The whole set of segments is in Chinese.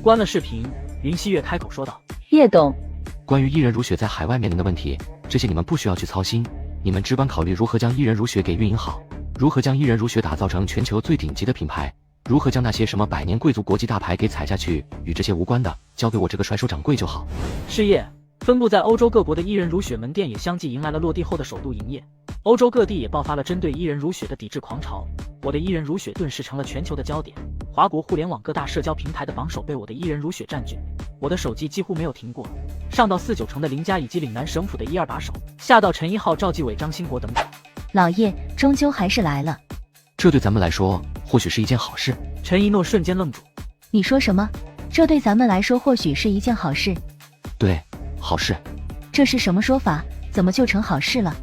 关了视频，云溪月开口说道：“叶董，关于伊人如雪在海外面临的问题，这些你们不需要去操心，你们只管考虑如何将伊人如雪给运营好，如何将伊人如雪打造成全球最顶级的品牌，如何将那些什么百年贵族国际大牌给踩下去，与这些无关的，交给我这个甩手掌柜就好。”是夜，分布在欧洲各国的伊人如雪门店也相继迎来了落地后的首度营业，欧洲各地也爆发了针对伊人如雪的抵制狂潮。我的伊人如雪顿时成了全球的焦点，华国互联网各大社交平台的榜首被我的伊人如雪占据，我的手机几乎没有停过，上到4、9成的林家以及岭南省府的1、2把手，下到陈一号、赵继伟、张兴国等等。老叶终究还是来了，这对咱们来说或许是一件好事。陈一诺瞬间愣住，你说什么？这对咱们来说或许是一件好事？对，好事。这是什么说法？怎么就成好事了？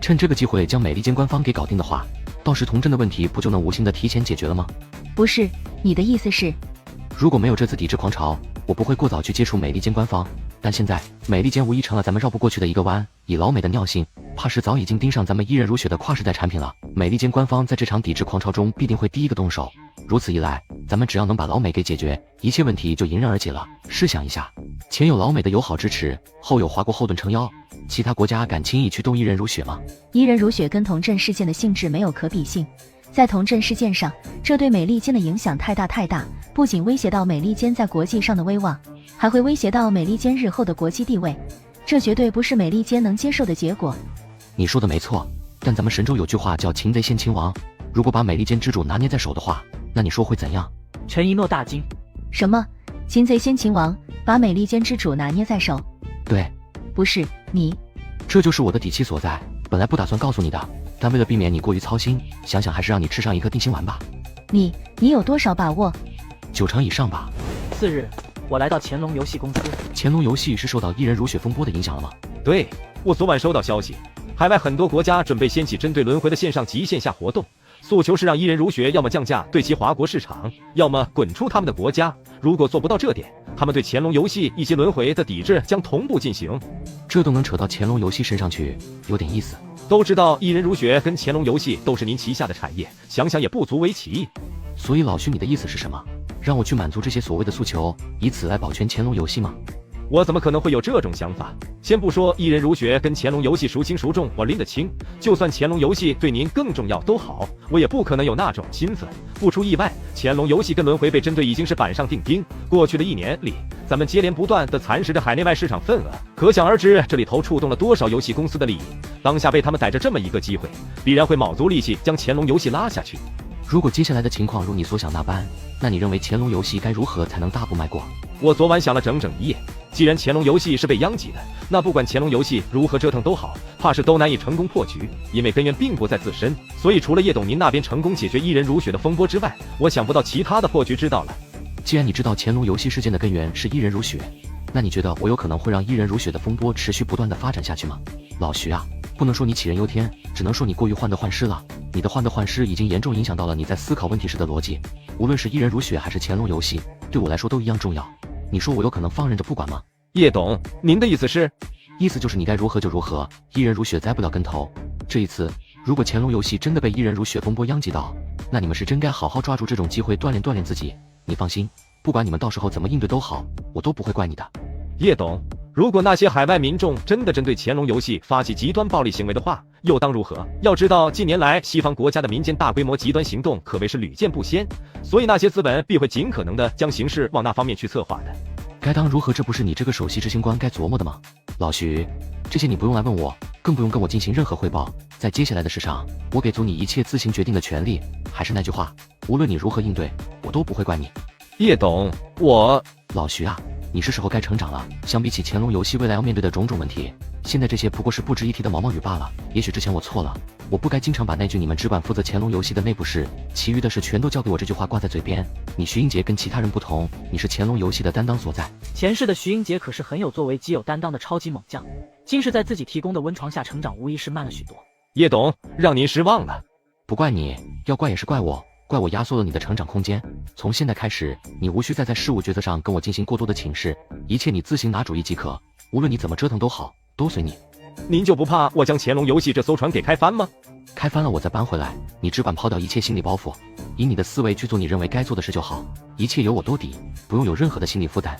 趁这个机会将美利坚官方给搞定的话，到时童镇的问题不就能无形的提前解决了吗？不是，你的意思是，如果没有这次抵制狂潮，我不会过早去接触美利坚官方，但现在美利坚无疑成了咱们绕不过去的一个弯，以老美的尿性，怕是早已经盯上咱们伊人如雪的跨世代产品了。美利坚官方在这场抵制狂潮中必定会第一个动手，如此一来，咱们只要能把老美给解决，一切问题就迎刃而解了。试想一下，前有老美的友好支持，后有华国后盾撑腰，其他国家敢轻易去动伊人如雪吗？伊人如雪跟童镇事件的性质没有可比性，在童镇事件上，这对美利坚的影响太大，不仅威胁到美利坚在国际上的威望，还会威胁到美利坚日后的国际地位，这绝对不是美利坚能接受的结果。你说的没错，但咱们神州有句话叫擒贼先擒王，如果把美利坚之主拿捏在手的话，那你说会怎样？陈一诺大惊，什么？擒贼先擒王，把美利坚之主拿捏在手？对，不是你。这就是我的底气所在，本来不打算告诉你的，但为了避免你过于操心，想想还是让你吃上一颗定心丸吧。你有多少把握？9成以上吧。4日，我来到乾隆游戏公司。乾隆游戏是受到伊人如雪风波的影响了吗？对，我昨晚收到消息，海外很多国家准备掀起针对轮回的线上及线下活动，诉求是让伊人如雪要么降价对其华国市场，要么滚出他们的国家。如果做不到这点，他们对乾隆游戏以及轮回的抵制将同步进行。这都能扯到乾隆游戏身上去，有点意思。都知道伊人如雪跟乾隆游戏都是您旗下的产业，想想也不足为奇。所以老徐，你的意思是什么？让我去满足这些所谓的诉求，以此来保全乾隆游戏吗？我怎么可能会有这种想法？先不说伊人如雪跟乾隆游戏孰轻孰重，我拎得清。就算乾隆游戏对您更重要都好，我也不可能有那种心思。不出意外，乾隆游戏跟轮回被针对已经是板上钉钉。过去的1年里，咱们接连不断地蚕食着海内外市场份额，可想而知这里头触动了多少游戏公司的利益。当下被他们逮着这么一个机会，必然会卯足力气将乾隆游戏拉下去。如果接下来的情况如你所想那般，那你认为乾隆游戏该如何才能大步迈过？我昨晚想了整整1夜，既然乾隆游戏是被殃及的，那不管乾隆游戏如何折腾都好，怕是都难以成功破局，因为根源并不在自身。所以除了叶董您那边成功解决伊人如雪的风波之外，我想不到其他的破局之道了。既然你知道乾隆游戏事件的根源是伊人如雪，那你觉得我有可能会让伊人如雪的风波持续不断的发展下去吗？老徐啊，不能说你杞人忧天，只能说你过于患得患失了。你的患得患失已经严重影响到了你在思考问题时的逻辑。无论是伊人如雪还是乾隆游戏，对我来说都一样重要。你说我有可能放任着不管吗？叶董，您的意思是？意思就是你该如何就如何，伊人如雪栽不了跟头。这一次，如果乾隆游戏真的被伊人如雪风波殃及到，那你们是真该好好抓住这种机会锻炼自己。你放心，不管你们到时候怎么应对都好，我都不会怪你的。叶董，如果那些海外民众真的针对乾隆游戏发起极端暴力行为的话，又当如何？要知道，近年来西方国家的民间大规模极端行动可谓是屡见不鲜，所以那些资本必会尽可能的将形势往那方面去策划的。该当如何？这不是你这个首席执行官该琢磨的吗？老徐，这些你不用来问我，更不用跟我进行任何汇报。在接下来的事上，我给足你一切自行决定的权利。还是那句话，无论你如何应对，我都不会怪你。叶董，老徐啊，你是时候该成长了。相比起乾隆游戏未来要面对的种种问题，现在这些不过是不值一提的毛毛雨罢了。也许之前我错了，我不该经常把那句你们只管负责乾隆游戏的内部事，其余的事全都交给我这句话挂在嘴边。你徐英杰跟其他人不同，你是乾隆游戏的担当所在。前世的徐英杰可是很有作为、极有担当的超级猛将，今世在自己提供的温床下成长，无疑是慢了许多。叶董，让您失望了。不怪你，要怪也是怪我。怪我压缩了你的成长空间。从现在开始，你无需再在事务抉择上跟我进行过多的请示，一切你自行拿主意即可。无论你怎么折腾都好，都随你。您就不怕我将乾隆游戏这艘船给开翻吗？开翻了我再搬回来，你只管抛掉一切心理包袱。以你的思维去做你认为该做的事就好，一切由我兜底，不用有任何的心理负担。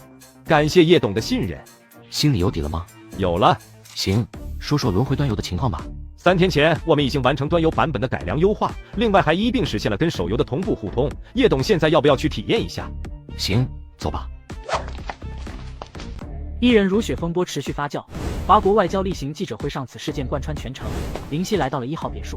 感谢叶董的信任。心里有底了吗？有了。行，说说轮回端游的情况吧。3天前，我们已经完成端游版本的改良优化，另外还一并实现了跟手游的同步互通。叶董现在要不要去体验一下？行，走吧。伊人如雪风波持续发酵，华国外交例行记者会上此事件贯穿全程。林夕来到了1号别墅。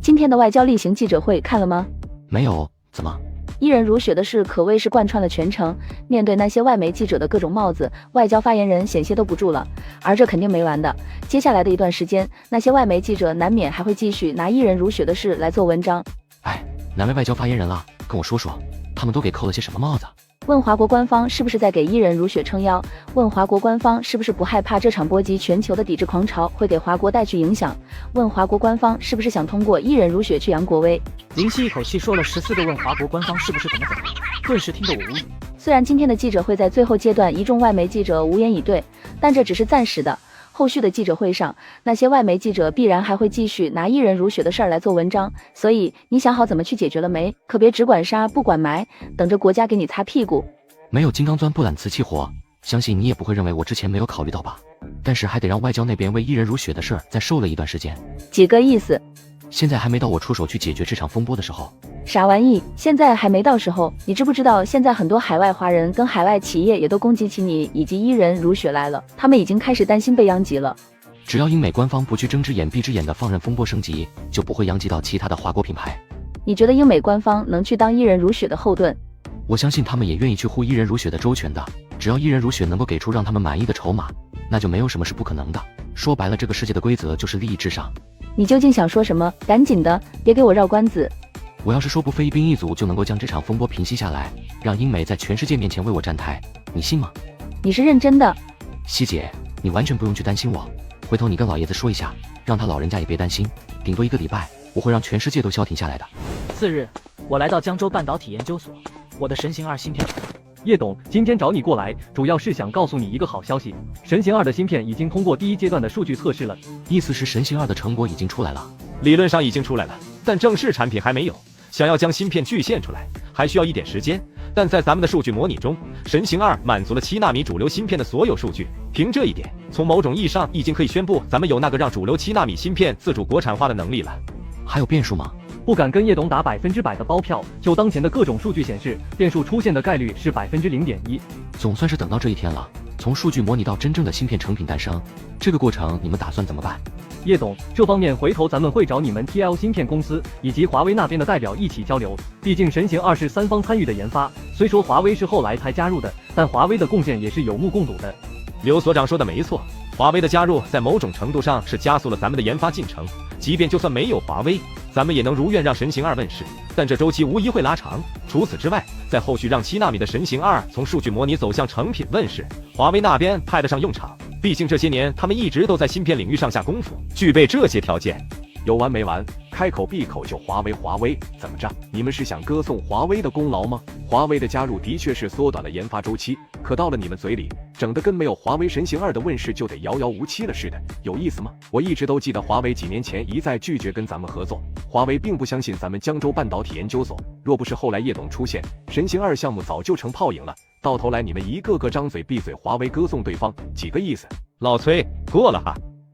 今天的外交例行记者会看了吗？没有，怎么？伊人如雪的事可谓是贯穿了全程，面对那些外媒记者的各种帽子，外交发言人险些都不住了。而这肯定没完的，接下来的一段时间，那些外媒记者难免还会继续拿伊人如雪的事来做文章。哎，哪位外交发言人了？跟我说说，他们都给扣了些什么帽子？问华国官方是不是在给伊人如雪撑腰？问华国官方是不是不害怕这场波及全球的抵制狂潮会给华国带去影响？问华国官方是不是想通过伊人如雪去扬国威？林夕一口气说了14个问华国官方是不是怎么，顿时听得我无语。虽然今天的记者会在最后阶段一众外媒记者无言以对，但这只是暂时的。后续的记者会上，那些外媒记者必然还会继续拿伊人如雪的事儿来做文章，所以你想好怎么去解决了没？可别只管杀不管埋，等着国家给你擦屁股。没有金刚钻不揽瓷器活，相信你也不会认为我之前没有考虑到吧？但是还得让外交那边为伊人如雪的事儿再受了一段时间。几个意思？现在还没到我出手去解决这场风波的时候。啥玩意？现在还没到时候？你知不知道现在很多海外华人跟海外企业也都攻击起你以及伊人如雪来了，他们已经开始担心被殃及了。只要英美官方不去睁只眼闭只眼的放任风波升级，就不会殃及到其他的华国品牌。你觉得英美官方能去当伊人如雪的后盾？我相信他们也愿意去护伊人如雪的周全的，只要伊人如雪能够给出让他们满意的筹码，那就没有什么是不可能的。说白了，这个世界的规则就是利益至上。你究竟想说什么？赶紧的，别给我绕关子。我要是说不非一兵一卒就能够将这场风波平息下来，让英美在全世界面前为我站台，你信吗？你是认真的？希姐，你完全不用去担心我，回头你跟老爷子说一下，让他老人家也别担心，顶多1个礼拜，我会让全世界都消停下来的。4日，我来到江州半导体研究所，我的神行2芯片成了。叶董，今天找你过来，主要是想告诉你一个好消息，神行2的芯片已经通过第1阶段的数据测试了。意思是神行2的成果已经出来了？理论上已经出来了，但正式产品还没有。想要将芯片具现出来，还需要一点时间。但在咱们的数据模拟中，神行2满足了7纳米主流芯片的所有数据。凭这一点，从某种意义上已经可以宣布，咱们有那个让主流7纳米芯片自主国产化的能力了。还有变数吗？不敢跟叶董打100%的包票，就当前的各种数据显示，变数出现的概率是0.1%。总算是等到这一天了。从数据模拟到真正的芯片成品诞生，这个过程你们打算怎么办？叶董，这方面回头咱们会找你们 TL 芯片公司以及华为那边的代表一起交流。毕竟神行2是3方参与的研发，虽说华为是后来才加入的，但华为的贡献也是有目共睹的。刘所长说的没错，华为的加入在某种程度上是加速了咱们的研发进程。即便就算没有华为，咱们也能如愿让神行2问世，但这周期无疑会拉长。除此之外，在后续让7纳米的神行2从数据模拟走向成品问世，华为那边派得上用场。毕竟这些年他们一直都在芯片领域上下功夫，具备这些条件。有完没完？开口闭口就华为，怎么着？你们是想歌颂华为的功劳吗？华为的加入的确是缩短了研发周期，可到了你们嘴里，整得跟没有华为神行2的问世就得遥遥无期了似的，有意思吗？我一直都记得华为几年前一再拒绝跟咱们合作，华为并不相信咱们江州半导体研究所，若不是后来叶董出现，神行2项目早就成泡影了。到头来你们一个个张嘴闭嘴华为歌颂对方，几个意思？老崔，过了哈。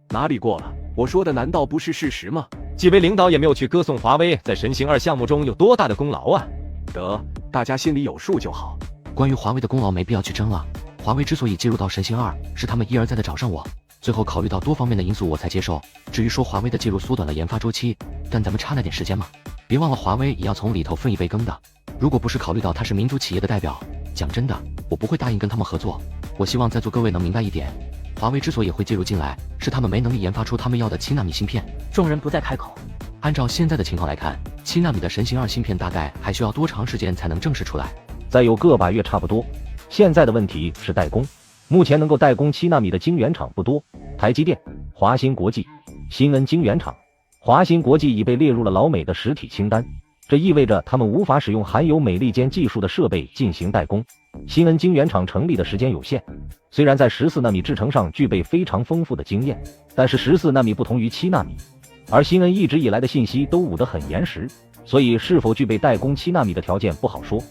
哪里过了？我说的难道不是事实吗？几位领导也没有去歌颂华为在神行2项目中有多大的功劳啊。得，大家心里有数就好。关于华为的功劳没必要去争了，华为之所以介入到神行2，是他们一而再的找上我，最后考虑到多方面的因素我才接受。至于说华为的介入缩短了研发周期，但咱们差那点时间嘛，别忘了华为也要从里头分一杯羹的。如果不是考虑到他是民族企业的代表，讲真的，我不会答应跟他们合作。我希望在座各位能明白一点，华为之所以会介入进来，是他们没能力研发出他们要的7纳米芯片。众人不再开口。按照现在的情况来看，7纳米的神行2芯片大概还需要多长时间才能正式出来？再有个把月差不多。现在的问题是代工，目前能够代工7纳米的晶圆厂不多，台积电、华新国际、新恩晶圆厂。华新国际已被列入了老美的实体清单，这意味着他们无法使用含有美利坚技术的设备进行代工。新恩晶圆厂成立的时间有限，虽然在14纳米制程上具备非常丰富的经验，但是14纳米不同于7纳米，而新恩一直以来的信息都捂得很严实，所以是否具备代工7纳米的条件不好说。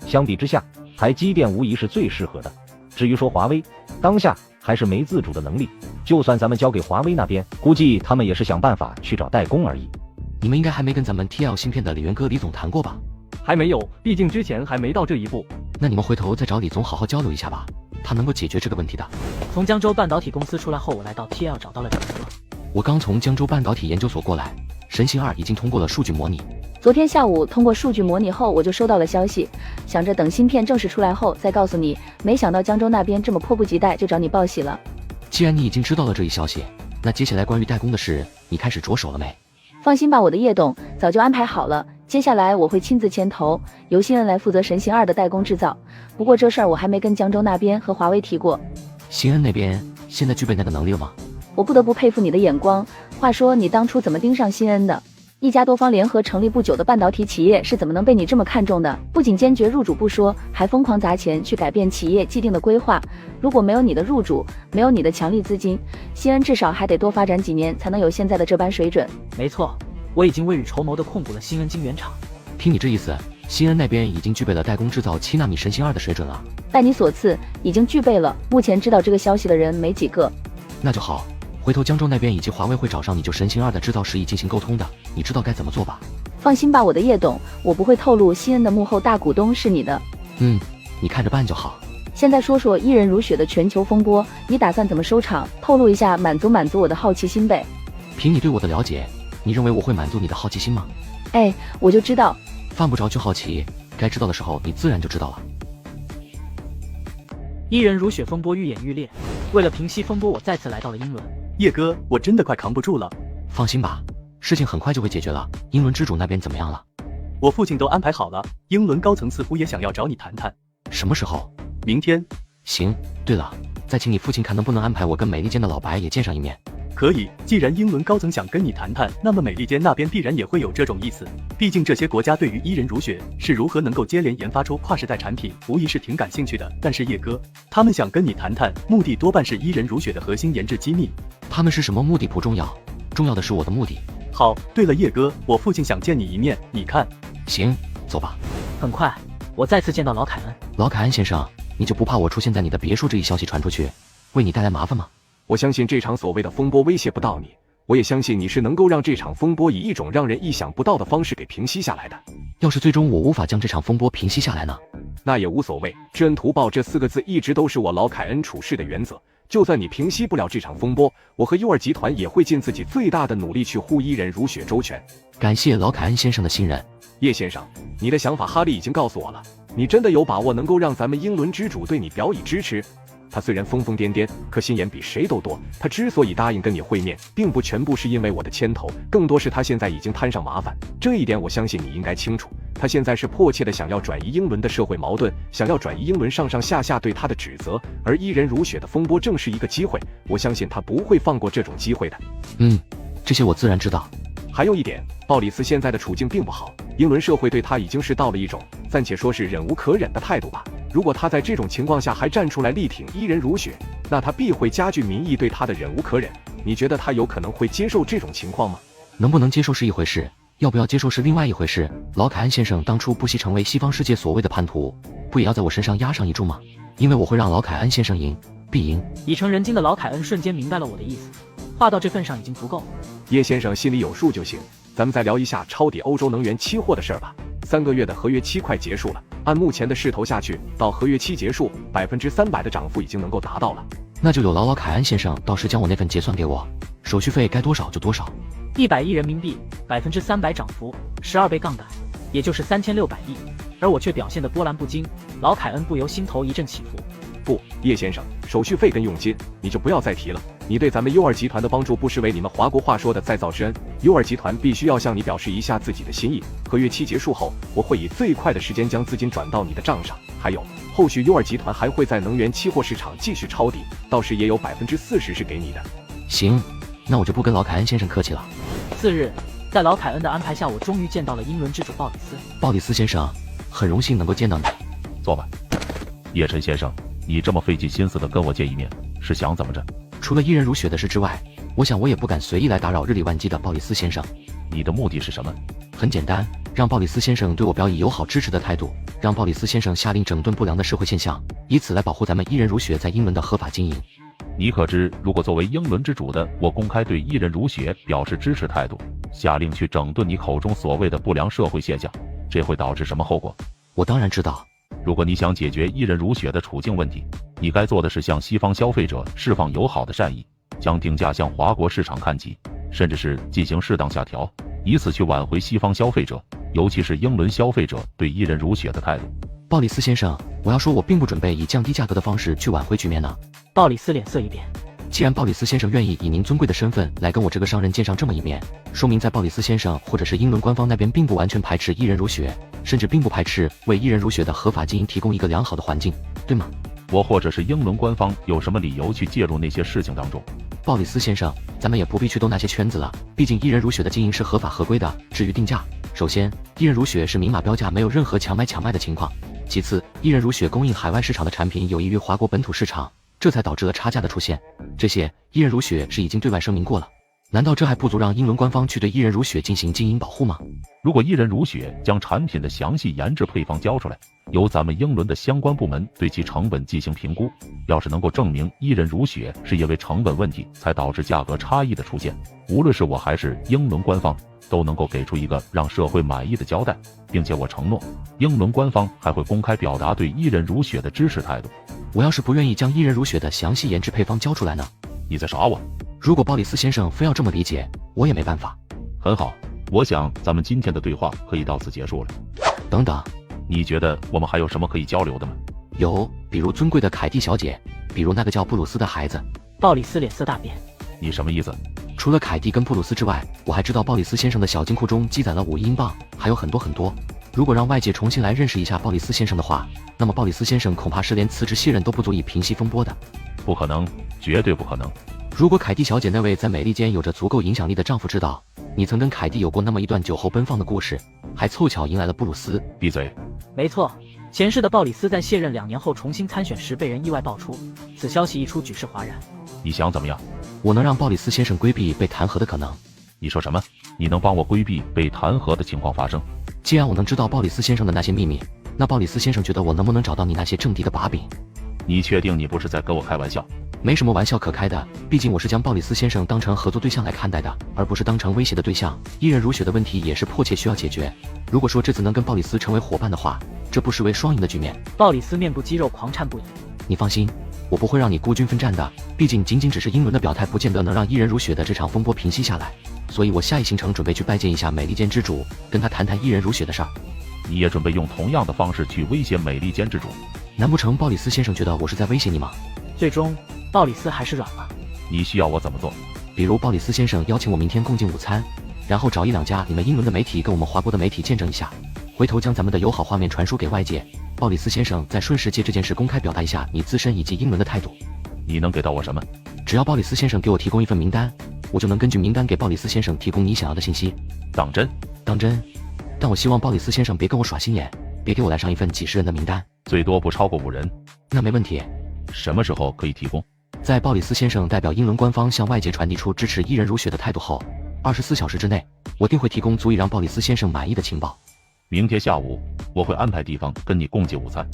相比之下，台积电无疑是最适合的。至于说华为，当下还是没自主的能力，就算咱们交给华为那边，估计他们也是想办法去找代工而已。你们应该还没跟咱们 TL 芯片的李元哥李总谈过吧？还没有，毕竟之前还没到这一步。那你们回头再找李总好好交流一下吧，他能够解决这个问题的。从江州半导体公司出来后，我来到 TL 找到了李元哥。我刚从江州半导体研究所过来，神行2已经通过了数据模拟。昨天下午通过数据模拟后，我就收到了消息，想着等芯片正式出来后再告诉你，没想到江州那边这么迫不及待就找你报喜了。既然你已经知道了这一消息，那接下来关于代工的事，你开始着手了没？放心吧，我的叶董早就安排好了，接下来我会亲自牵头，由新恩来负责神行2的代工制造。不过这事儿我还没跟江州那边和华为提过。新恩那边现在具备那个能力了吗？我不得不佩服你的眼光。话说你当初怎么盯上新恩的？一家多方联合成立不久的半导体企业是怎么能被你这么看重的？不仅坚决入主不说，还疯狂砸钱去改变企业既定的规划。如果没有你的入主，没有你的强力资金，新恩至少还得多发展几年才能有现在的这般水准。没错，我已经未雨绸缪地控股了新恩晶圆厂。听你这意思，新恩那边已经具备了代工制造7纳米神行2的水准了。拜你所赐，已经具备了。目前知道这个消息的人没几个。那就好，回头江州那边以及华为会找上你就神行2的制造实力进行沟通的，你知道该怎么做吧？放心吧，我的叶董，我不会透露新恩的幕后大股东是你的。你看着办就好。现在说说一人如雪的全球风波，你打算怎么收场？透露一下，满足我的好奇心呗。凭你对我的了解，你认为我会满足你的好奇心吗？哎，我就知道，犯不着去好奇，该知道的时候你自然就知道了。一人如雪风波愈演愈烈，为了平息风波，我再次来到了英伦。叶哥，我真的快扛不住了。放心吧，事情很快就会解决了。英伦之主那边怎么样了？我父亲都安排好了，英伦高层似乎也想要找你谈谈。什么时候？明天。行，对了，再请你父亲看能不能安排我跟美利坚的老白也见上一面。可以，既然英伦高层想跟你谈谈，那么美利坚那边必然也会有这种意思。毕竟这些国家对于一人如雪是如何能够接连研发出跨世代产品，无疑是挺感兴趣的。但是叶哥，他们想跟你谈谈，目的多半是一人如雪的核心研制机密。他们是什么目的不重要，重要的是我的目的。好，对了叶哥，我父亲想见你一面，你看？行，走吧。很快，我再次见到老凯恩。老凯恩先生，你就不怕我出现在你的别墅这一消息传出去，为你带来麻烦吗？我相信这场所谓的风波威胁不到你，我也相信你是能够让这场风波以一种让人意想不到的方式给平息下来的。要是最终我无法将这场风波平息下来呢？那也无所谓，知恩图报这4个字一直都是我老凯恩处事的原则。就算你平息不了这场风波，我和优尔集团也会尽自己最大的努力去护一人如雪周全。感谢老凯恩先生的信任。叶先生，你的想法哈利已经告诉我了，你真的有把握能够让咱们英伦之主对你表以支持？他虽然疯疯癫癫，可心眼比谁都多。他之所以答应跟你会面，并不全部是因为我的牵头，更多是他现在已经摊上麻烦。这一点我相信你应该清楚。他现在是迫切的想要转移英伦的社会矛盾，想要转移英伦上上下下对他的指责，而一人如雪的风波正是一个机会。我相信他不会放过这种机会的。这些我自然知道。还有一点，鲍里斯现在的处境并不好，英伦社会对他已经是到了一种暂且说是忍无可忍的态度吧。如果他在这种情况下还站出来力挺一人如雪，那他必会加剧民意对他的忍无可忍。你觉得他有可能会接受这种情况吗？能不能接受是一回事，要不要接受是另外一回事。老凯恩先生当初不惜成为西方世界所谓的叛徒，不也要在我身上压上一注吗？因为我会让老凯恩先生赢，必赢。已成人精的老凯恩瞬间明白了我的意思，话到这份上已经足够。叶先生心里有数就行。咱们再聊一下抄底欧洲能源期货的事儿吧。3个月的合约期快结束了，按目前的势头下去，到合约期结束，300%的涨幅已经能够达到了。那就有劳老凯恩先生到时将我那份结算给我，手续费该多少就多少。100亿人民币，300%涨幅，12倍杠杆，也就是3600亿。而我却表现得波澜不惊，老凯恩不由心头一阵起伏。不，叶先生，手续费跟佣金你就不要再提了。你对咱们优尔集团的帮助不失为你们华国话说的再造之恩，优尔集团必须要向你表示一下自己的心意。合约期结束后，我会以最快的时间将资金转到你的账上。还有，后续优尔集团还会在能源期货市场继续抄底，到时也有40%是给你的。行，那我就不跟老凯恩先生客气了。次日，在老凯恩的安排下，我终于见到了英伦之主鲍里斯。鲍里斯先生，很荣幸能够见到你。坐吧。叶晨先生，你这么费尽心思的跟我见一面，是想怎么着？除了一人如雪的事之外，我想我也不敢随意来打扰日理万机的鲍里斯先生。你的目的是什么？很简单，让鲍里斯先生对我表以友好支持的态度，让鲍里斯先生下令整顿不良的社会现象，以此来保护咱们伊人儒学在英伦的合法经营。你可知，如果作为英伦之主的我公开对伊人儒学表示支持态度，下令去整顿你口中所谓的不良社会现象，这会导致什么后果？我当然知道。如果你想解决伊人儒学的处境问题，你该做的是向西方消费者释放友好的善意，将定价向华国市场看齐，甚至是进行适当下调，以此去挽回西方消费者，尤其是英伦消费者对伊人儒学的态度。鲍里斯先生，我要说我并不准备以降低价格的方式去挽回局面呢。鲍里斯脸色一变。既然鲍里斯先生愿意以您尊贵的身份来跟我这个商人见上这么一面，说明在鲍里斯先生或者是英伦官方那边并不完全排斥伊人儒学，甚至并不排斥为伊人儒学的合法经营提供一个良好的环境，对吗？我或者是英伦官方有什么理由去介入那些事情当中？鲍里斯先生，咱们也不必去兜那些圈子了，毕竟伊人儒学的经营是合法合规的。至于定价，首先，伊人儒学是明码标价，没有任何强买强卖的情况；其次，伊人儒学供应海外市场的产品有益于华国本土市场，这才导致了差价的出现。这些伊人儒学是已经对外声明过了，难道这还不足让英伦官方去对伊人儒学进行经营保护吗？如果伊人儒学将产品的详细研制配方交出来，由咱们英伦的相关部门对其成本进行评估，要是能够证明伊人儒学是因为成本问题才导致价格差异的出现，无论是我还是英伦官方都能够给出一个让社会满意的交代，并且我承诺，英伦官方还会公开表达对伊人儒学的支持态度。我要是不愿意将伊人儒学的详细研制配方交出来呢？你在耍我？如果鲍里斯先生非要这么理解，我也没办法。很好，我想咱们今天的对话可以到此结束了。等等，你觉得我们还有什么可以交流的吗？有，比如尊贵的凯蒂小姐，比如那个叫布鲁斯的孩子。鲍里斯脸色大变。你什么意思？除了凯蒂跟布鲁斯之外，我还知道鲍里斯先生的小金库中积攒了5亿英镑，还有很多很多。如果让外界重新来认识一下鲍里斯先生的话，那么鲍里斯先生恐怕是连辞职卸任都不足以平息风波的。不可能，绝对不可能。如果凯蒂小姐那位在美利坚有着足够影响力的丈夫知道你曾跟凯蒂有过那么一段酒后奔放的故事，还凑巧迎来了布鲁斯。闭嘴。没错，前世的鲍里斯在卸任2年后重新参选时被人意外爆出，此消息一出，举世哗然。你想怎么样？我能让鲍里斯先生规避被弹劾的可能。你说什么？你能帮我规避被弹劾的情况发生？既然我能知道鲍里斯先生的那些秘密，那鲍里斯先生觉得我能不能找到你那些政敌的把柄？你确定你不是在跟我开玩笑？没什么玩笑可开的，毕竟我是将鲍里斯先生当成合作对象来看待的，而不是当成威胁的对象。伊人儒学的问题也是迫切需要解决。如果说这次能跟鲍里斯成为伙伴的话，这不失为双赢的局面。鲍里斯面部肌肉狂颤不已。你放心，我不会让你孤军奋战的，毕竟仅仅只是英伦的表态，不见得能让伊人儒学的这场风波平息下来。所以我下一行程准备去拜见一下美利坚之主，跟他谈谈伊人儒学的事儿。你也准备用同样的方式去威胁美利坚之主？难不成鲍里斯先生觉得我是在威胁你吗？最终鲍里斯还是软了。你需要我怎么做？比如鲍里斯先生邀请我明天共进午餐，然后找1、2家你们英伦的媒体跟我们华国的媒体见证一下，回头将咱们的友好画面传输给外界。鲍里斯先生再顺势借这件事公开表达一下你自身以及英伦的态度。你能给到我什么？只要鲍里斯先生给我提供一份名单，我就能根据名单给鲍里斯先生提供你想要的信息。当真？当真。但我希望鲍里斯先生别跟我耍心眼，别给我来上一份几10人的名单，最多不超过5人。那没问题。什么时候可以提供？在鲍里斯先生代表英伦官方向外界传递出支持伊人儒学的态度后，24小时之内，我定会提供足以让鲍里斯先生满意的情报。明天下午，我会安排地方跟你共进午餐。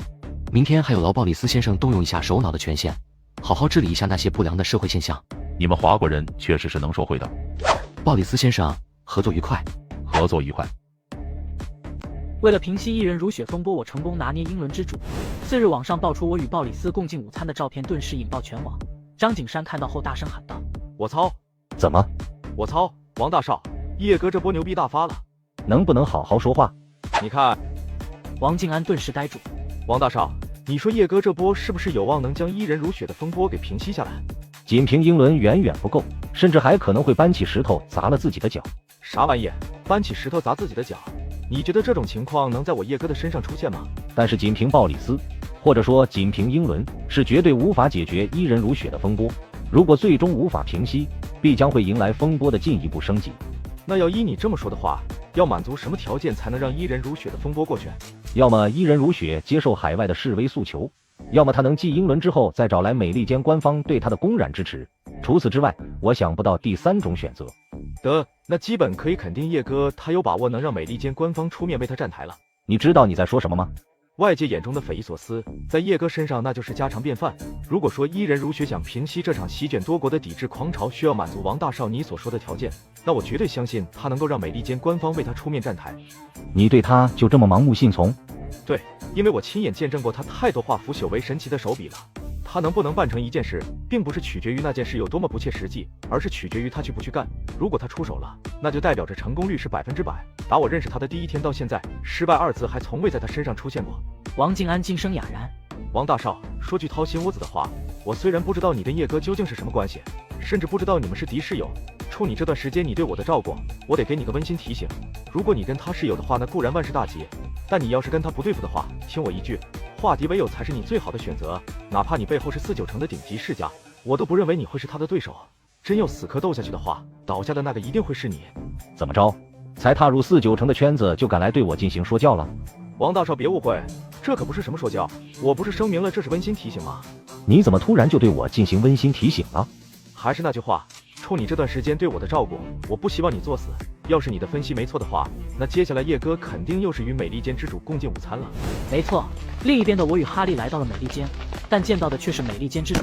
明天还有劳鲍里斯先生动用一下首脑的权限，好好治理一下那些不良的社会现象。你们华国人确实是能说会道。鲍里斯先生，合作愉快。合作愉快。为了平息伊人儒学风波，我成功拿捏英伦之主。4日网上爆出我与鲍里斯共进午餐的照片，顿时引爆全网。张景山看到后大声喊道：“我操！怎么？我操！王大少，叶哥这波牛逼大发了！能不能好好说话？你看。”王静安顿时呆住。王大少，你说叶哥这波是不是有望能将伊人儒学的风波给平息下来？仅凭英伦远远不够，甚至还可能会搬起石头砸了自己的脚。啥玩意？搬起石头砸自己的脚？你觉得这种情况能在我叶哥的身上出现吗？但是仅凭鲍里斯，或者说仅凭英伦，是绝对无法解决伊人儒学的风波。如果最终无法平息，必将会迎来风波的进一步升级。那要依你这么说的话，要满足什么条件才能让伊人儒学的风波过去？要么伊人儒学接受海外的示威诉求，要么他能继英伦之后再找来美利坚官方对他的公然支持。除此之外，我想不到第3种选择。得，那基本可以肯定叶哥他有把握能让美利坚官方出面为他站台了。你知道你在说什么吗？外界眼中的匪夷所思，在叶哥身上那就是家常便饭。如果说伊人儒学想平息这场席卷多国的抵制狂潮，需要满足王大少你所说的条件，那我绝对相信他能够让美利坚官方为他出面站台。你对他就这么盲目信从？对，因为我亲眼见证过他太多化腐朽为神奇的手笔了。他能不能办成一件事，并不是取决于那件事有多么不切实际，而是取决于他去不去干。如果他出手了，那就代表着成功率是100%。打我认识他的第一天到现在，失败2字还从未在他身上出现过。王静安惊声哑然。王大少，说句掏心窝子的话，我虽然不知道你跟叶哥究竟是什么关系，甚至不知道你们是敌是友，冲你这段时间你对我的照顾，我得给你个温馨提醒。如果你跟他是友的话，那固然万事大吉，但你要是跟他不对付的话，听我一句，化敌为友才是你最好的选择。哪怕你背后是4、9成的顶级世家，我都不认为你会是他的对手。真要死磕斗下去的话，倒下的那个一定会是你。怎么着？才踏入4、9成的圈子就敢来对我进行说教了？王大少别误会，这可不是什么说教，我不是声明了这是温馨提醒吗？你怎么突然就对我进行温馨提醒了？还是那句话，冲你这段时间对我的照顾，我不希望你作死。要是你的分析没错的话，那接下来叶哥肯定又是与美利坚之主共进午餐了。没错，另一边的我与哈利来到了美利坚，但见到的却是美利坚之主。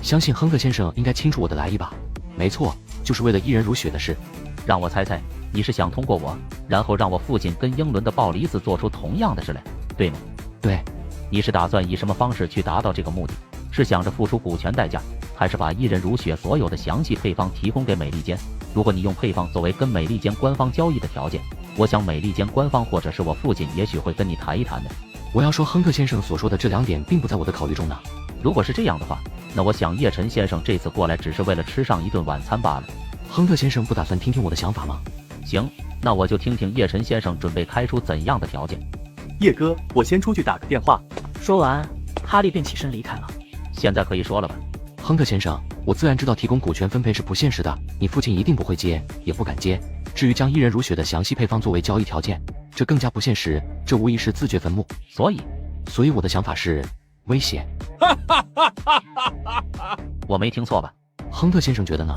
相信亨特先生应该清楚我的来意吧？没错，就是为了伊人如雪的事。让我猜猜，你是想通过我，然后让我父亲跟英伦的豹离子做出同样的事来，对吗？对。你是打算以什么方式去达到这个目的？是想着付出股权代价，还是把伊人如雪所有的详细配方提供给美利坚？如果你用配方作为跟美利坚官方交易的条件，我想美利坚官方或者是我父亲也许会跟你谈一谈的。我要说亨特先生所说的这2点并不在我的考虑中呢。如果是这样的话，那我想叶晨先生这次过来只是为了吃上一顿晚餐罢了。亨特先生不打算听听我的想法吗？行，那我就听听叶晨先生准备开出怎样的条件。叶哥，我先出去打个电话。说完，哈利便起身离开了。现在可以说了吧？亨特先生，我自然知道提供股权分配是不现实的，你父亲一定不会接，也不敢接。至于将伊人如雪的详细配方作为交易条件，这更加不现实，这无疑是自掘坟墓。所以我的想法是威胁。我没听错吧？亨特先生觉得呢？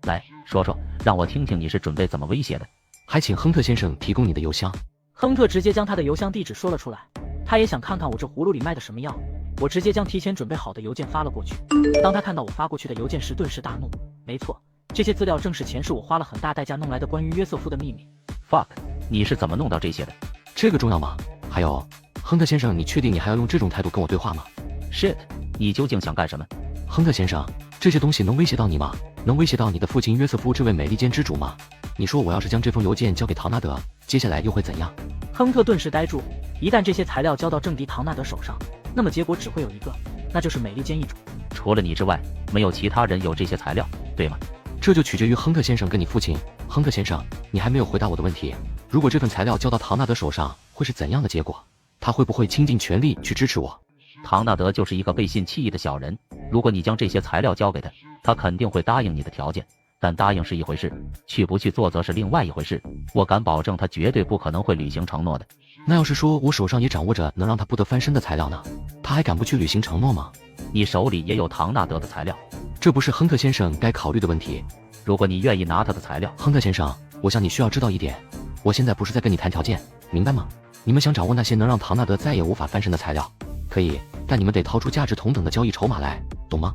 来说说，让我听听你是准备怎么威胁的。还请亨特先生提供你的邮箱。亨特直接将他的邮箱地址说了出来，他也想看看我这葫芦里卖的什么药。我直接将提前准备好的邮件发了过去。当他看到我发过去的邮件时，顿时大怒。没错，这些资料正是前世我花了很大代价弄来的关于约瑟夫的秘密。fuck， 你是怎么弄到这些的？这个重要吗？还有，亨特先生，你确定你还要用这种态度跟我对话吗？ shit， 你究竟想干什么？亨特先生，这些东西能威胁到你吗？能威胁到你的父亲约瑟夫这位美利坚之主吗？你说我要是将这封邮件交给唐纳德，接下来又会怎样？亨特顿时呆住。一旦这些材料交到政敌唐纳德手上，那么结果只会有一个，那就是美利坚易主。除了你之外，没有其他人有这些材料，对吗？这就取决于亨特先生跟你父亲。亨特先生，你还没有回答我的问题。如果这份材料交到唐纳德手上，会是怎样的结果？他会不会倾尽全力去支持我？唐纳德就是一个背信弃义的小人，如果你将这些材料交给他，他肯定会答应你的条件。但答应是一回事，去不去做则是另外一回事。我敢保证他绝对不可能会履行承诺的。那要是说我手上也掌握着能让他不得翻身的材料呢？他还敢不去履行承诺吗？你手里也有唐纳德的材料，这不是亨特先生该考虑的问题。如果你愿意拿他的材料，亨特先生，我想你需要知道一点，我现在不是在跟你谈条件，明白吗？你们想掌握那些能让唐纳德再也无法翻身的材料，可以，但你们得掏出价值同等的交易筹码来，懂吗？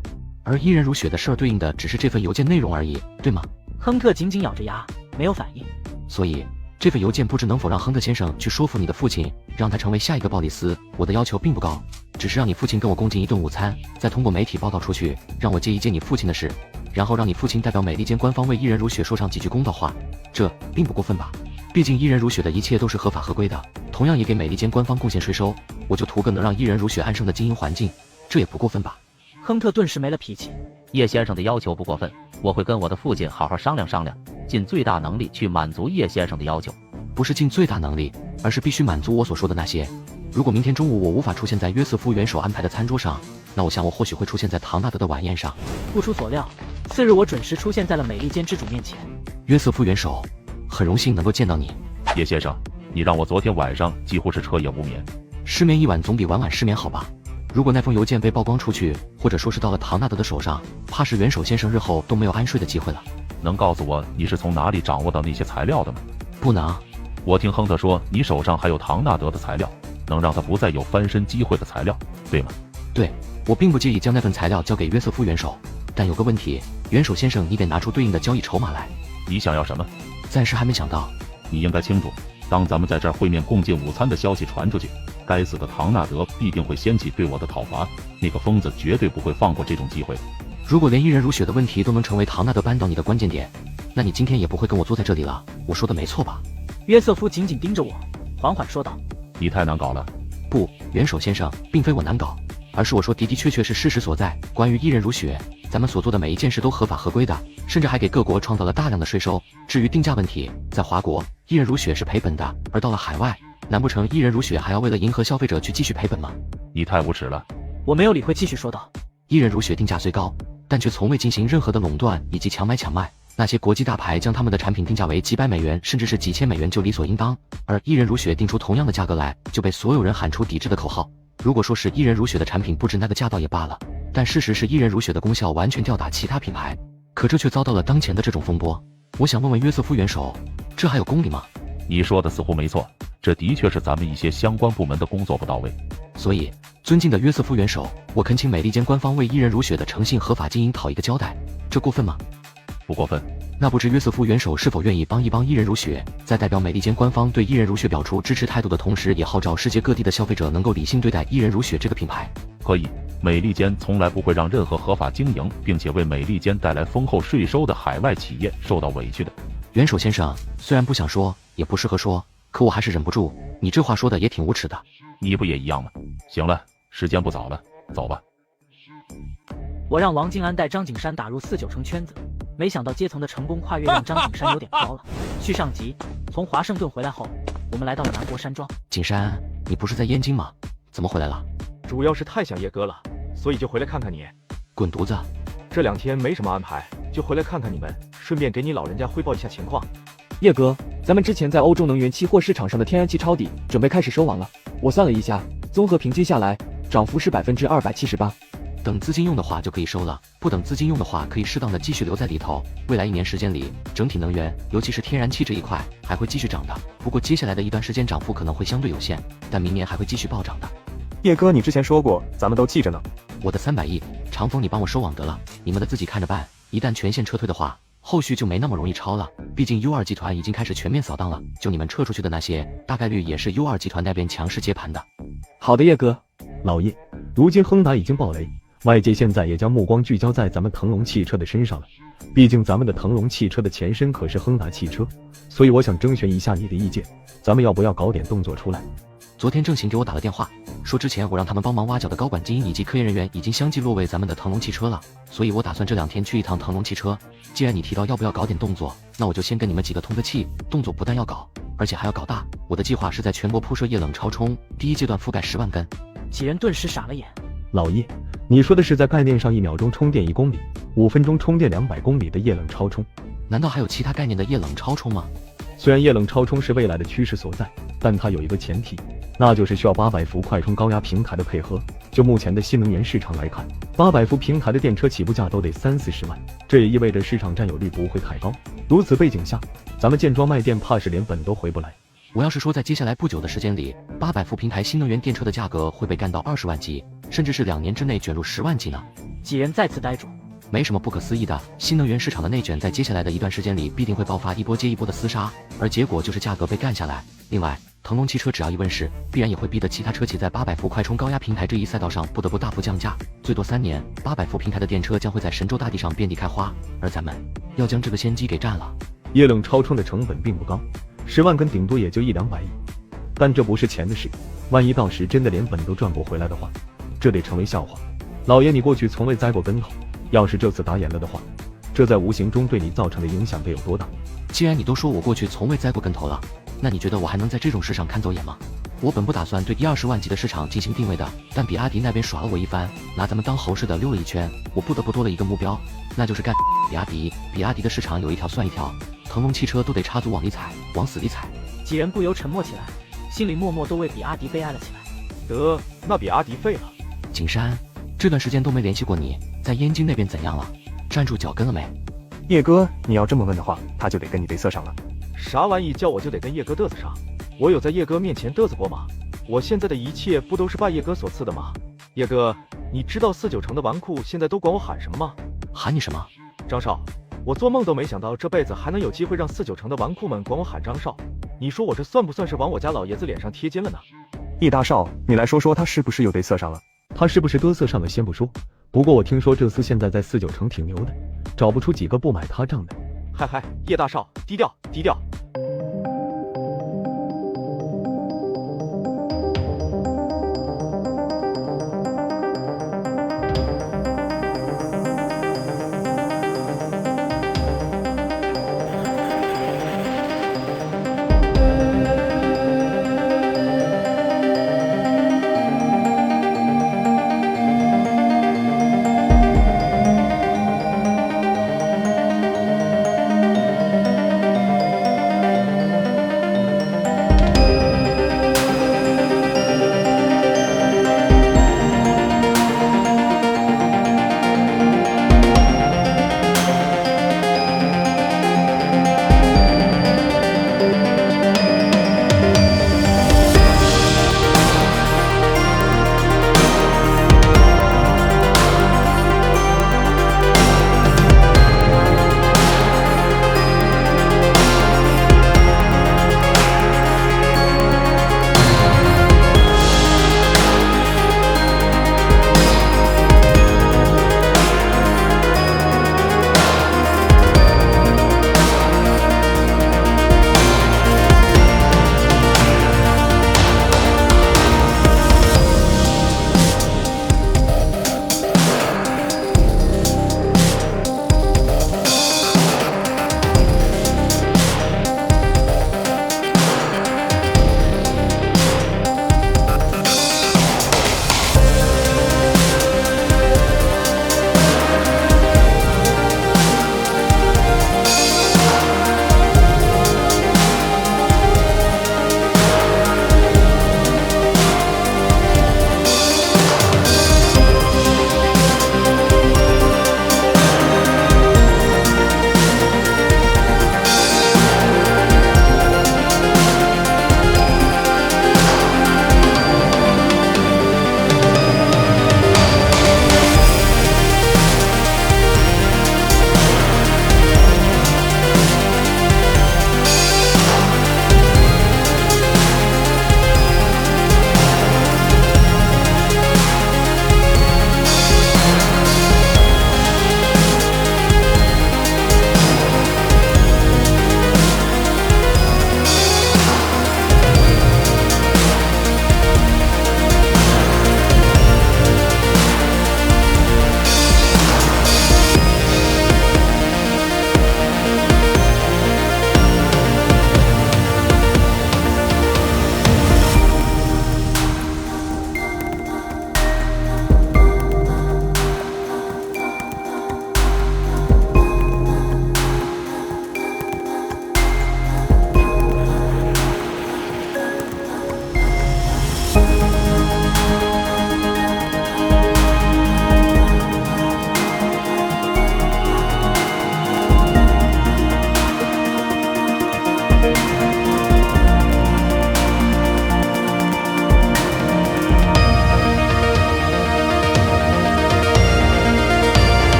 而伊人如雪的事儿对应的只是这份邮件内容而已，对吗？亨特紧紧咬着牙，没有反应。所以这份邮件不知能否让亨特先生去说服你的父亲，让他成为下一个鲍里斯。我的要求并不高，只是让你父亲跟我共进一顿午餐，再通过媒体报道出去，让我接一接你父亲的事，然后让你父亲代表美利坚官方为伊人如雪说上几句公道话，这并不过分吧？毕竟伊人如雪的一切都是合法合规的，同样也给美利坚官方贡献税收，我就图个能让伊人如雪安生的经营环境，这也不过分吧？亨特顿时没了脾气。叶先生的要求不过分，我会跟我的父亲好好商量商量，尽最大能力去满足叶先生的要求。不是尽最大能力，而是必须满足我所说的那些。如果明天中午我无法出现在约瑟夫元首安排的餐桌上，那我想我或许会出现在唐纳德的晚宴上。不出所料，4日我准时出现在了美利坚之主面前。约瑟夫元首，很荣幸能够见到你。叶先生，你让我昨天晚上几乎是彻夜无眠。失眠一晚总比晚晚失眠好吧？如果那封邮件被曝光出去，或者说是到了唐纳德的手上，怕是元首先生日后都没有安睡的机会了。能告诉我你是从哪里掌握到那些材料的吗？不能。我听亨特说你手上还有唐纳德的材料，能让他不再有翻身机会的材料，对吗？对，我并不介意将那份材料交给约瑟夫元首，但有个问题，元首先生，你得拿出对应的交易筹码来。你想要什么？暂时还没想到。你应该清楚，当咱们在这儿会面共进午餐的消息传出去，该死的唐纳德必定会掀起对我的讨伐，那个疯子绝对不会放过这种机会。如果连一人如雪的问题都能成为唐纳德扳倒你的关键点，那你今天也不会跟我坐在这里了。我说的没错吧？约瑟夫紧紧盯着我，缓缓说道：“你太难搞了。”不，元首先生，并非我难搞，而是我说的的确确是事实所在。关于一人如雪，咱们所做的每一件事都合法合规的，甚至还给各国创造了大量的税收。至于定价问题，在华国，一人如雪是赔本的，而到了海外，难不成一人如雪还要为了迎合消费者去继续赔本吗？你太无耻了！我没有理会，继续说道：“一人如雪定价虽高，但却从未进行任何的垄断以及强买抢卖。那些国际大牌将他们的产品定价为几百美元，甚至是几千美元就理所应当，而一人如雪定出同样的价格来，就被所有人喊出抵制的口号。如果说是一人如雪的产品不值那个价倒也罢了，但事实是一人如雪的功效完全吊打其他品牌，可这却遭到了当前的这种风波。我想问问约瑟夫元首，这还有公理吗？”你说的似乎没错，这的确是咱们一些相关部门的工作不到位。所以，尊敬的约瑟夫元首，我恳请美利坚官方为一人如雪的诚信合法经营讨一个交代，这过分吗？不过分。那不知约瑟夫元首是否愿意帮一帮一人如雪，在代表美利坚官方对一人如雪表出支持态度的同时，也号召世界各地的消费者能够理性对待一人如雪这个品牌？可以，美利坚从来不会让任何合法经营并且为美利坚带来丰厚税收的海外企业受到委屈的。元首先生，虽然不想说，也不适合说，可我还是忍不住，你这话说的也挺无耻的。你不也一样吗？行了，时间不早了，走吧。我让王静安带张景山打入4-9成圈子，没想到阶层的成功跨越让张景山有点高了。续上集，从华盛顿回来后，我们来到了南国山庄。景山，你不是在燕京吗？怎么回来了？主要是太想叶哥了，所以就回来看看你。滚犊子！这2天没什么安排，就回来看看你们，顺便给你老人家汇报一下情况。叶哥，咱们之前在欧洲能源期货市场上的天然气抄底，准备开始收网了。我算了一下，综合平均下来，涨幅是278%。等资金用的话就可以收了，不等资金用的话，可以适当的继续留在里头。未来1年时间里，整体能源，尤其是天然气这一块，还会继续涨的。不过接下来的一段时间涨幅可能会相对有限，但明年还会继续暴涨的。叶哥，你之前说过，咱们都记着呢。我的300亿，长风你帮我收网得了，你们的自己看着办。一旦全线撤退的话，后续就没那么容易抄了。毕竟 U2 集团已经开始全面扫荡了，就你们撤出去的那些，大概率也是 U2 集团那边强势接盘的。好的，叶哥。老叶，如今亨达已经爆雷，外界现在也将目光聚焦在咱们腾龙汽车的身上了。毕竟咱们的腾龙汽车的前身可是亨达汽车，所以我想征询一下你的意见，咱们要不要搞点动作出来？昨天郑行给我打了电话，说之前我让他们帮忙挖角的高管精英以及科研人员已经相继落位咱们的腾龙汽车了，所以我打算这2天去一趟腾龙汽车。既然你提到要不要搞点动作，那我就先跟你们几个通个气，动作不但要搞，而且还要搞大。我的计划是在全国铺设液冷超充，第1阶段覆盖10万根。几人顿时傻了眼。老叶，你说的是在概念上1秒钟充电1公里，5分钟充电200公里的液冷超充？难道还有其他概念的液冷超充吗？虽然液冷超充是未来的趋势所在，但它有一个前提，那就是需要800伏快充高压平台的配合。就目前的新能源市场来看，800伏平台的电车起步价都得30-40万，这也意味着市场占有率不会太高。如此背景下，咱们建桩卖电怕是连本都回不来。我要是说在接下来不久的时间里，800伏平台新能源电车的价格会被干到20万级，甚至是2年之内卷入10万级呢？几人再次呆住。没什么不可思议的，新能源市场的内卷在接下来的一段时间里必定会爆发一波接一波的厮杀，而结果就是价格被干下来。另外，腾龙汽车只要一问世，必然也会逼得其他车企在800伏快充高压平台这一赛道上不得不大幅降价。最多3年，800伏平台的电车将会在神州大地上遍地开花，而咱们要将这个先机给占了。液冷超充的成本并不高，10万根顶多也就100-200亿，但这不是钱的事，万一到时真的连本都赚不回来的话，这得成为笑话。老爷，你过去从未栽过跟头，要是这次打眼了的话，这在无形中对你造成的影响得有多大？既然你都说我过去从未栽过跟头了，那你觉得我还能在这种事上看走眼吗？我本不打算对1-20万级的市场进行定位的，但比亚迪那边耍了我一番，拿咱们当猴似的溜了一圈，我不得不多了一个目标，那就是干比亚迪。比亚迪的市场有一条算一条，腾龙汽车都得插足往里踩，往死里踩。几人不由沉默起来，心里默默都为比亚迪悲哀了起来。得，那比亚迪废了。景山，这段时间都没联系过你，在燕京那边怎样了？站住脚跟了没？叶哥，你要这么问的话，他就得跟你对色上了。啥玩意叫我就得跟叶哥嘚瑟上？我有在叶哥面前嘚瑟过吗？我现在的一切不都是拜叶哥所赐的吗？叶哥，你知道49城的纨绔现在都管我喊什么吗？喊你什么？张少，我做梦都没想到这辈子还能有机会让49城的纨绔们管我喊张少。你说我这算不算是往我家老爷子脸上贴金了呢？叶大少，你来说说他是不是又对色上了？他是不是哥色上了先不说，不过我听说这厮现在在49城挺牛的，找不出几个不买他账的。嗨，叶大少，低调低调。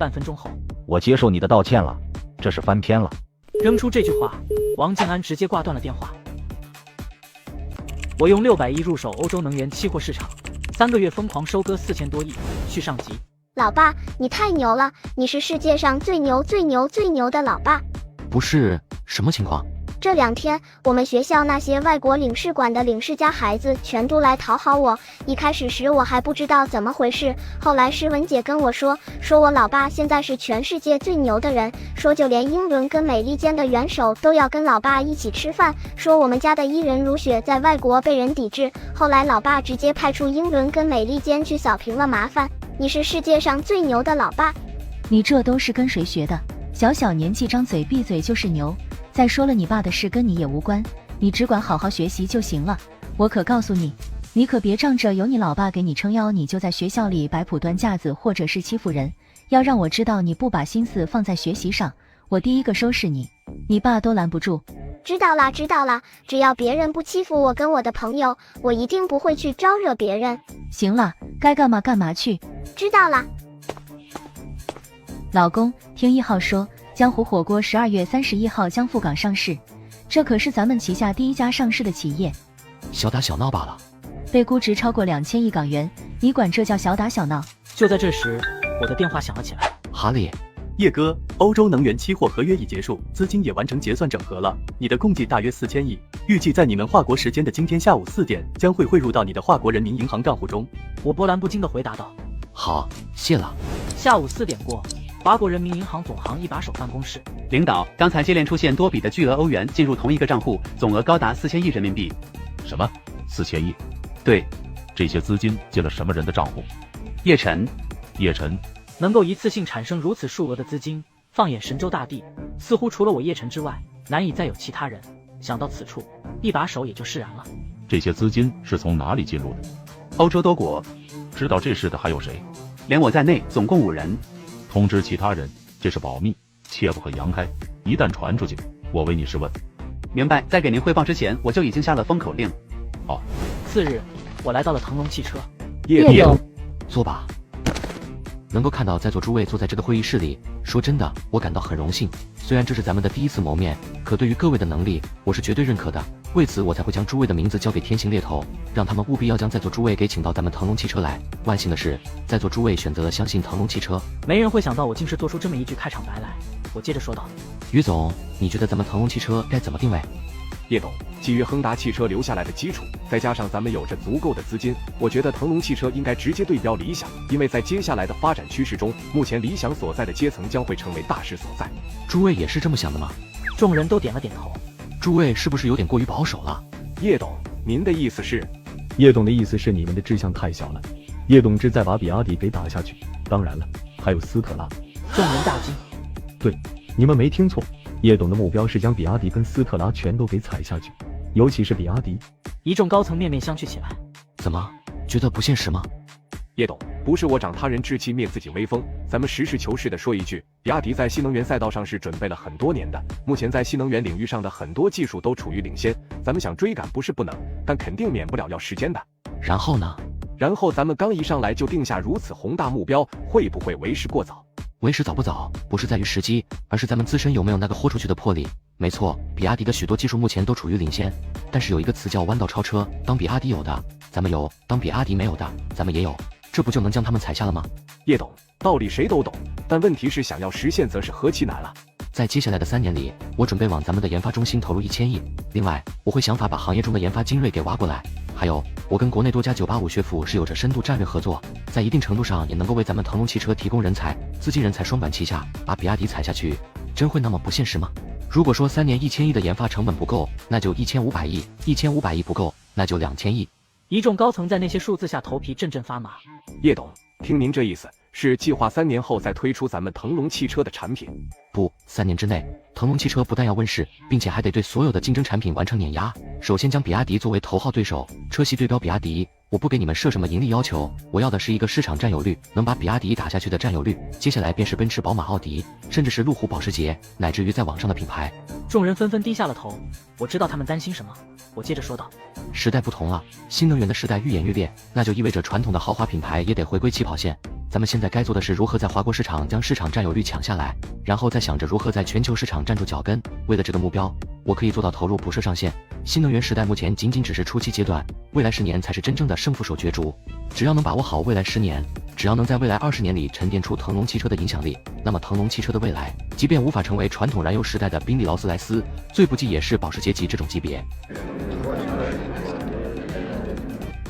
半分钟后，我接受你的道歉了，这是翻篇了。扔出这句话，王静安直接挂断了电话。我用600亿入手欧洲能源期货市场，3个月疯狂收割4000多亿。续上集。老爸，你太牛了，你是世界上最牛的老爸。不是，什么情况？这2天，我们学校那些外国领事馆的领事家孩子全都来讨好我。一开始时我还不知道怎么回事，后来诗文姐跟我说我老爸现在是全世界最牛的人，说就连英伦跟美利坚的元首都要跟老爸一起吃饭，说我们家的伊人如雪在外国被人抵制，后来老爸直接派出英伦跟美利坚去扫平了麻烦。你是世界上最牛的老爸。你这都是跟谁学的？小年纪张嘴闭嘴就是牛。再说了，你爸的事跟你也无关，你只管好好学习就行了。我可告诉你，你可别仗着有你老爸给你撑腰，你就在学校里摆谱端架子，或者是欺负人。要让我知道你不把心思放在学习上，我第一个收拾你，你爸都拦不住。知道啦，知道啦，只要别人不欺负我跟我的朋友，我一定不会去招惹别人。行了，该干嘛干嘛去。知道啦。老公，听1号说，江湖火锅12月31号将赴港上市，这可是咱们旗下第一家上市的企业。小打小闹罢了，被估值超过2000亿港元，你管这叫小打小闹？就在这时，我的电话响了起来。哈利，叶哥，欧洲能源期货合约已结束，资金也完成结算整合了，你的共计大约4000亿，预计在你们华国时间的今天下午4点将会汇入到你的华国人民银行账户中。我波澜不惊地回答道。好，谢了。下午4点过，华国人民银行总行一把手办公室。领导，刚才接连出现多笔的巨额欧元进入同一个账户，总额高达4000亿人民币。什么？4000亿？对，这些资金进了什么人的账户？叶晨。叶晨能够一次性产生如此数额的资金，放眼神州大地，似乎除了我叶晨之外，难以再有其他人。想到此处，一把手也就释然了。这些资金是从哪里进入的？欧洲多国。知道这事的还有谁？连我在内，总共5人。通知其他人，这是保密，切不可扬开。一旦传出去，我唯你是问。明白。在给您汇报之前，我就已经下了封口令。好。次日，我来到了腾龙汽车。叶总，坐吧。能够看到在座诸位坐在这个会议室里，说真的，我感到很荣幸。虽然这是咱们的第一次谋面，可对于各位的能力，我是绝对认可的。为此，我才会将诸位的名字交给天行猎头，让他们务必要将在座诸位给请到咱们腾龙汽车来。万幸的是，在座诸位选择了相信腾龙汽车。没人会想到我竟是做出这么一句开场白来。我接着说道：于总，你觉得咱们腾龙汽车该怎么定位？叶董，基于亨达汽车留下来的基础，再加上咱们有着足够的资金，我觉得腾龙汽车应该直接对标理想，因为在接下来的发展趋势中，目前理想所在的阶层将会成为大势所在。诸位也是这么想的吗？众人都点了点头。诸位是不是有点过于保守了？叶董，您的意思是？叶董的意思是你们的志向太小了，叶董志在把比亚迪给打下去。当然了，还有斯特拉。众人大惊。对，你们没听错。叶董的目标是将比亚迪跟斯特拉全都给踩下去，尤其是比亚迪。一众高层面面相觑起来。怎么，觉得不现实吗？叶董，不是我长他人志气灭自己威风，咱们实事求是的说一句，比亚迪在新能源赛道上是准备了很多年的，目前在新能源领域上的很多技术都处于领先，咱们想追赶不是不能，但肯定免不了要时间的。然后呢？然后咱们刚一上来就定下如此宏大目标，会不会为时过早？为时早不早，不是在于时机，而是咱们自身有没有那个豁出去的魄力。没错，比亚迪的许多技术目前都处于领先，但是有一个词叫弯道超车，当比亚迪有的，咱们有；当比亚迪没有的，咱们也有，这不就能将他们踩下了吗？叶董，道理谁都懂，但问题是想要实现则是何其难了。在接下来的3年里，我准备往咱们的研发中心投入1000亿，另外我会想法把行业中的研发精锐给挖过来，还有我跟国内多家985学府是有着深度战略合作，在一定程度上也能够为咱们腾龙汽车提供人才、资金、人才双管齐下，把比亚迪踩下去，真会那么不现实吗？如果说3年1000亿的研发成本不够，那就1500亿；1500亿不够，那就2000亿。一众高层在那些数字下头皮阵阵发麻。叶董，听您这意思，是计划3年后再推出咱们腾龙汽车的产品？不，3年之内，腾龙汽车不但要问世，并且还得对所有的竞争产品完成碾压。首先将比亚迪作为头号对手，车系对标比亚迪。我不给你们设什么盈利要求，我要的是一个市场占有率，能把比亚迪打下去的占有率。接下来便是奔驰、宝马、奥迪，甚至是路虎、保时捷，乃至于在网上的品牌。众人纷纷低下了头。我知道他们担心什么，我接着说道：时代不同了，新能源的时代愈演愈烈，那就意味着传统的豪华品牌也得回归起跑线。咱们现在该做的是如何在华国市场将市场占有率抢下来，然后再想着如何在全球市场站住脚跟。为了这个目标，我可以做到投入不设上限。新能源时代目前仅仅只是初期阶段，未来10年才是真正的胜负手角逐。只要能把握好未来10年，只要能在未来20年里沉淀出腾龙汽车的影响力，那么腾龙汽车的未来，即便无法成为传统燃油时代的宾利、劳斯莱斯，最不济也是保时捷级这种级别。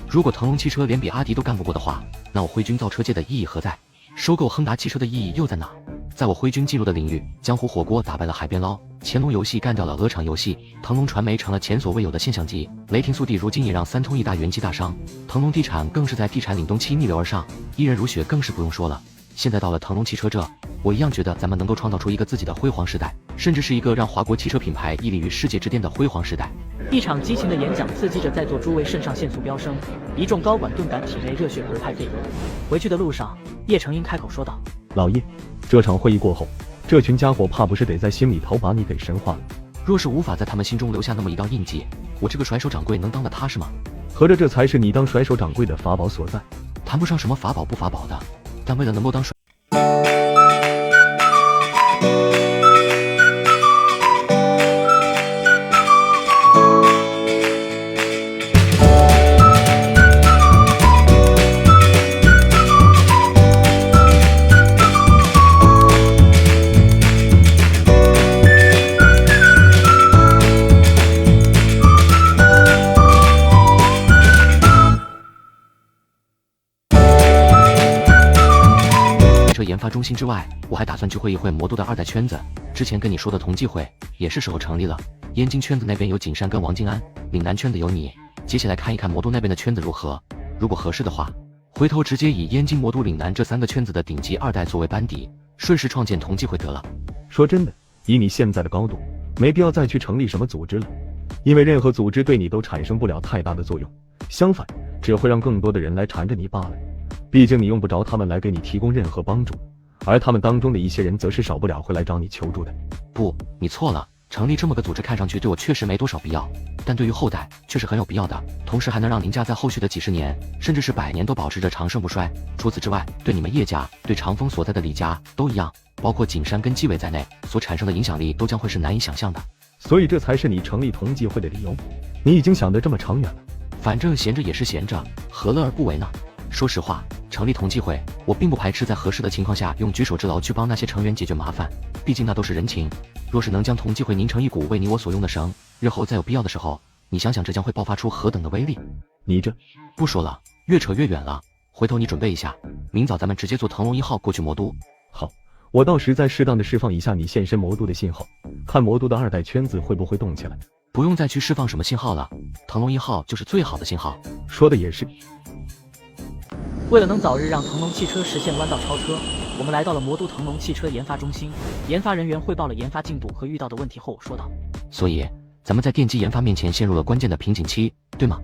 如果腾龙汽车连比亚迪都干不过的话，那我辉军造车界的意义何在？收购亨达汽车的意义又在哪？在我辉军进入的领域，江湖火锅打败了海边捞，乾隆游戏干掉了鹅厂游戏，腾龙传媒成了前所未有的现象级，雷霆速递如今也让3通一大元气大伤，腾龙地产更是在地产岭东期逆流而上，一人如雪更是不用说了。现在到了腾龙汽车这，我一样觉得咱们能够创造出一个自己的辉煌时代，甚至是一个让华国汽车品牌屹立于世界之巅的辉煌时代。一场激情的演讲刺激着在座诸位肾上腺素飙升，一众高管顿感体内热血澎湃沸腾。回去的路上，叶成英开口说道：“老叶，这场会议过后，这群家伙怕不是得在心里头把你给神化了。若是无法在他们心中留下那么一道印记，我这个甩手掌柜能当得踏实吗？合着这才是你当甩手掌柜的法宝所在。谈不上什么法宝不法宝的，但为了能够当甩。”研发中心之外，我还打算去会一会魔都的2代圈子。之前跟你说的同济会也是时候成立了。燕京圈子那边有景山跟王静安，岭南圈子有你。接下来看一看魔都那边的圈子如何，如果合适的话，回头直接以燕京、魔都、岭南这3个圈子的顶级2代作为班底，顺势创建同济会得了。说真的，以你现在的高度，没必要再去成立什么组织了，因为任何组织对你都产生不了太大的作用，相反，只会让更多的人来缠着你罢了。毕竟你用不着他们来给你提供任何帮助，而他们当中的一些人则是少不了会来找你求助的。不，你错了，成立这么个组织看上去对我确实没多少必要，但对于后代却是很有必要的，同时还能让您家在后续的几十年甚至是100年都保持着长盛不衰。除此之外，对你们叶家，对长风所在的李家都一样，包括景山跟纪委在内所产生的影响力都将会是难以想象的。所以这才是你成立同济会的理由，你已经想得这么长远了。反正闲着也是闲着，何乐而不为呢？说实话，成立同济会，我并不排斥在合适的情况下用举手之劳去帮那些成员解决麻烦，毕竟那都是人情。若是能将同济会拧成一股为你我所用的绳，日后再有必要的时候，你想想这将会爆发出何等的威力。你这不说了，越扯越远了，回头你准备一下，明早咱们直接坐腾龙1号过去魔都。好，我到时再适当的释放一下你现身魔都的信号，看魔都的2代圈子会不会动起来。不用再去释放什么信号了，腾龙1号就是最好的信号。说的也是。为了能早日让腾龙汽车实现弯道超车，我们来到了魔都腾龙汽车研发中心。研发人员汇报了研发进度和遇到的问题后说道：“所以，咱们在电机研发面前陷入了关键的瓶颈期，对吗？”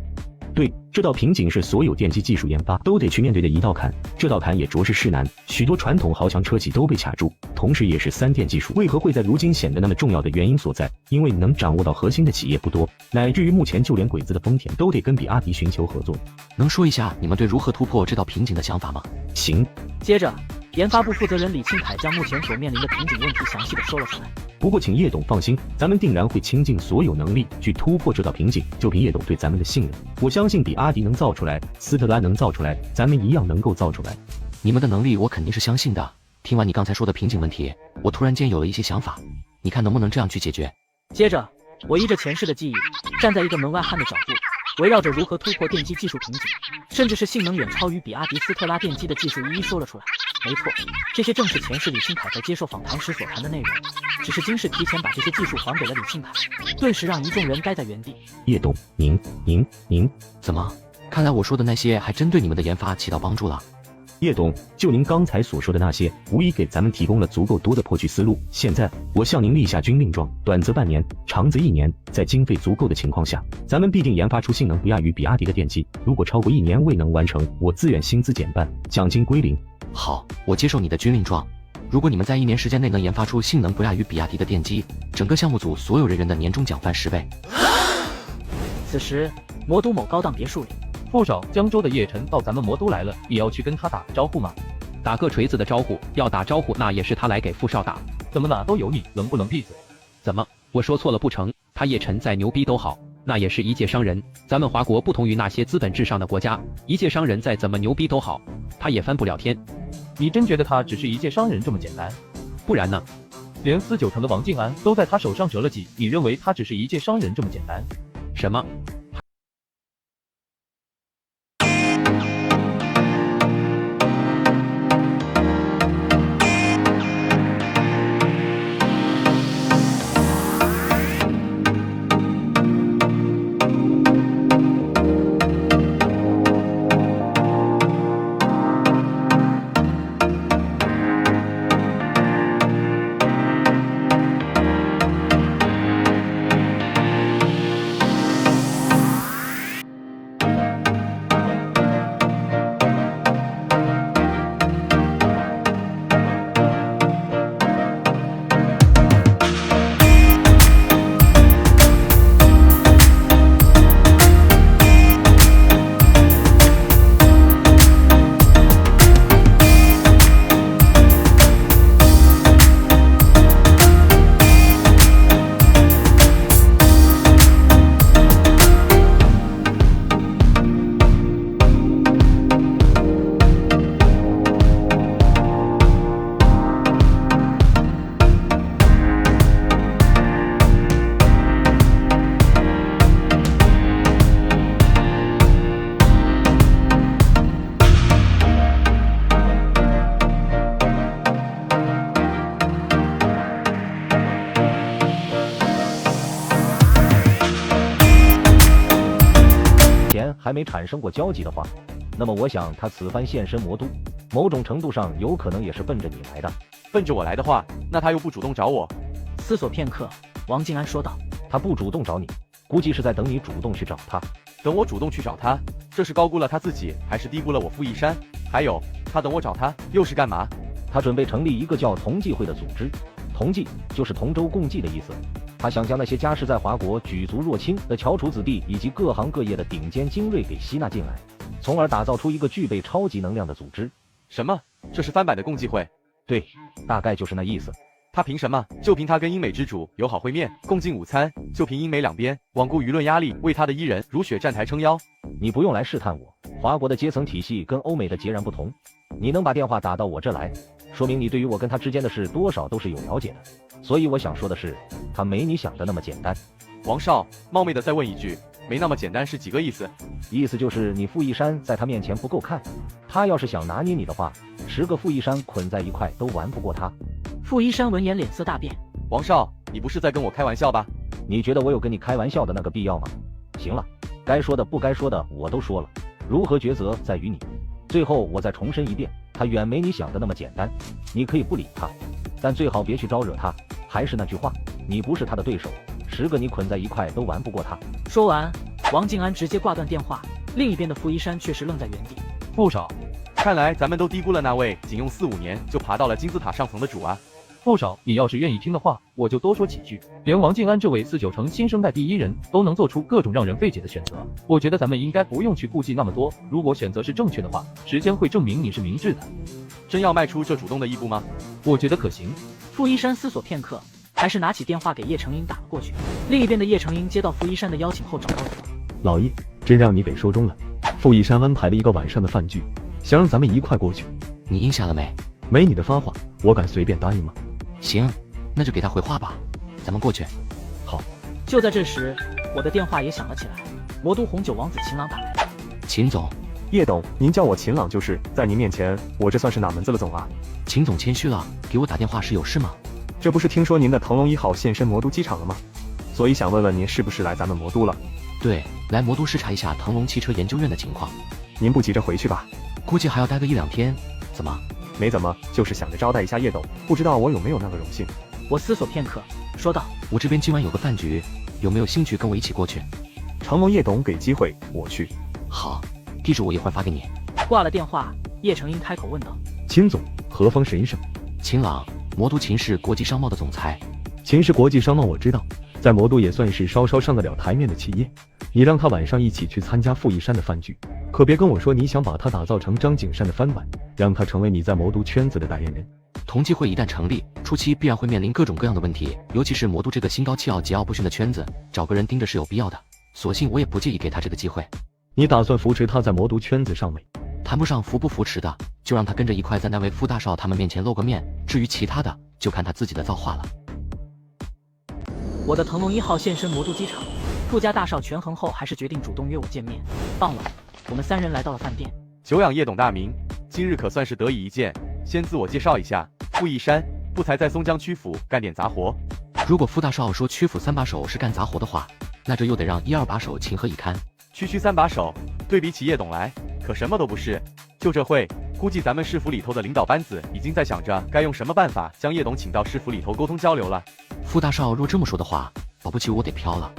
对，这道瓶颈是所有电机技术研发都得去面对的一道坎，这道坎也着实是难，许多传统豪强车企都被卡住，同时也是3电技术为何会在如今显得那么重要的原因所在，因为能掌握到核心的企业不多，乃至于目前就连鬼子的丰田都得跟比亚迪寻求合作。能说一下你们对如何突破这道瓶颈的想法吗？行。接着，研发部负责人李庆凯将目前所面临的瓶颈问题详细的说了出来。不过请叶董放心，咱们定然会倾尽所有能力去突破这道瓶颈，就凭叶董对咱们的信任，我相信比阿迪能造出来，斯特拉能造出来，咱们一样能够造出来。你们的能力我肯定是相信的。听完你刚才说的瓶颈问题，我突然间有了一些想法，你看能不能这样去解决？接着，我依着前世的记忆，站在一个门外汉的角度，围绕着如何突破电机技术瓶颈，甚至是性能远超于比亚迪斯特拉电机的技术一一说了出来。没错，这些正是前世李庆凯在接受访谈时所谈的内容，只是今世提前把这些技术还给了李庆凯，顿时让一众人呆在原地。叶董，您怎么？看来我说的那些还真对你们的研发起到帮助了。叶董，就您刚才所说的那些，无疑给咱们提供了足够多的破局思路。现在，我向您立下军令状，短则半年，长则1年，在经费足够的情况下，咱们必定研发出性能不亚于比亚迪的电机。如果超过1年未能完成，我自愿薪资减半，奖金归零。好，我接受你的军令状。如果你们在1年时间内能研发出性能不亚于比亚迪的电机，整个项目组所有人员的年终奖翻10倍。此时，魔都某高档别墅里，副手，江州的叶晨到咱们魔都来了，也要去跟他打招呼吗？打个锤子的招呼，要打招呼那也是他来给傅少打。怎么哪都有你，能不能闭嘴？怎么，我说错了不成？他叶晨再牛逼都好，那也是一介商人。咱们华国不同于那些资本至上的国家，一介商人再怎么牛逼都好，他也翻不了天。你真觉得他只是一介商人这么简单？不然呢？连4、9成的王静安都在他手上折了几，你认为他只是一介商人这么简单？什么？还没产生过交集的话，那么我想他此番现身魔都，某种程度上有可能也是奔着你来的。奔着我来的话，那他又不主动找我。思索片刻，王静安说道：“他不主动找你，估计是在等你主动去找他。等我主动去找他，这是高估了他自己，还是低估了我傅一山？还有，他等我找他又是干嘛？他准备成立一个叫同济会的组织，同济就是同舟共济的意思。他想将那些家世在华国举足若轻的翘楚子弟以及各行各业的顶尖精锐给吸纳进来，从而打造出一个具备超级能量的组织。什么？这是翻版的共济会？对，大概就是那意思。他凭什么？就凭他跟英美之主友好会面，共进午餐，就凭英美两边罔顾舆论压力，为他的伊人如雪站台撑腰？你不用来试探我，华国的阶层体系跟欧美的截然不同。你能把电话打到我这来，说明你对于我跟他之间的事多少都是有了解的。所以我想说的是，他没你想的那么简单。王少，冒昧的再问一句，没那么简单是几个意思？意思就是你傅一山在他面前不够看，他要是想拿捏你的话，10个傅一山捆在一块都玩不过他。傅一山闻言脸色大变。王少，你不是在跟我开玩笑吧？你觉得我有跟你开玩笑的那个必要吗？行了，该说的不该说的我都说了，如何抉择在于你。最后我再重申一遍，他远没你想的那么简单。你可以不理他，但最好别去招惹他。还是那句话，你不是他的对手，10个你捆在一块都玩不过他。说完，王静安直接挂断电话。另一边的傅一山却是愣在原地。傅少，看来咱们都低估了那位仅用4、5年就爬到了金字塔上层的主啊。傅少，你要是愿意听的话，我就多说几句。连王静安这位4、9成新生代第一人都能做出各种让人费解的选择，我觉得咱们应该不用去顾忌那么多。如果选择是正确的话，时间会证明你是明智的。真要迈出这主动的一步吗？我觉得可行。傅一山思索片刻，还是拿起电话给叶成英打了过去。另一边的叶成英接到傅一山的邀请后找到我。老叶，真让你给说中了。傅一山安排了一个晚上的饭局，想让咱们一块过去。你应下了没？没你的发话，我敢随便答应吗？行，那就给他回话吧，咱们过去。好。就在这时，我的电话也响了起来，魔都红酒王子秦朗打来了。秦总，叶董，您叫我秦朗就是，在您面前，我这算是哪门子了总啊？秦总谦虚了，给我打电话是有事吗？这不是听说您的腾龙1号现身魔都机场了吗？所以想问问您是不是来咱们魔都了？对，来魔都视察一下腾龙汽车研究院的情况。您不急着回去吧？估计还要待个1、2天。怎么？没怎么，就是想着招待一下叶董，不知道我有没有那个荣幸。我思索片刻，说道：我这边今晚有个饭局，有没有兴趣跟我一起过去？承蒙叶董给机会，我去。好，地址我一会儿发给你。挂了电话，叶成英开口问道：秦总，何方神圣？秦朗，魔都秦氏国际商贸的总裁。秦氏国际商贸我知道，在魔都也算是稍稍上得了台面的企业。你让他晚上一起去参加傅一山的饭局，可别跟我说你想把他打造成张景山的翻版，让他成为你在魔都圈子的代言人。同济会一旦成立，初期必然会面临各种各样的问题，尤其是魔都这个心高气傲、桀骜不驯的圈子，找个人盯着是有必要的。所幸我也不介意给他这个机会。你打算扶持他在魔都圈子上位？谈不上扶不扶持的，就让他跟着一块在那位傅大少他们面前露个面，至于其他的，就看他自己的造化了。我的腾龙1号现身魔都机场，傅家大少权衡后还是决定主动约我见面。傍晚，我们3人来到了饭店。久仰叶董大名，今日可算是得以一见。先自我介绍一下，傅一山，不才在松江曲阜干点杂活。如果傅大少说曲阜3把手是干杂活的话，那这又得让1、2把手情何以堪？区3把手，对比起叶董来，可什么都不是。就这会，估计咱们市府里头的领导班子已经在想着该用什么办法将叶董请到市府里头沟通交流了。傅大少若这么说的话，保不齐我得飘了。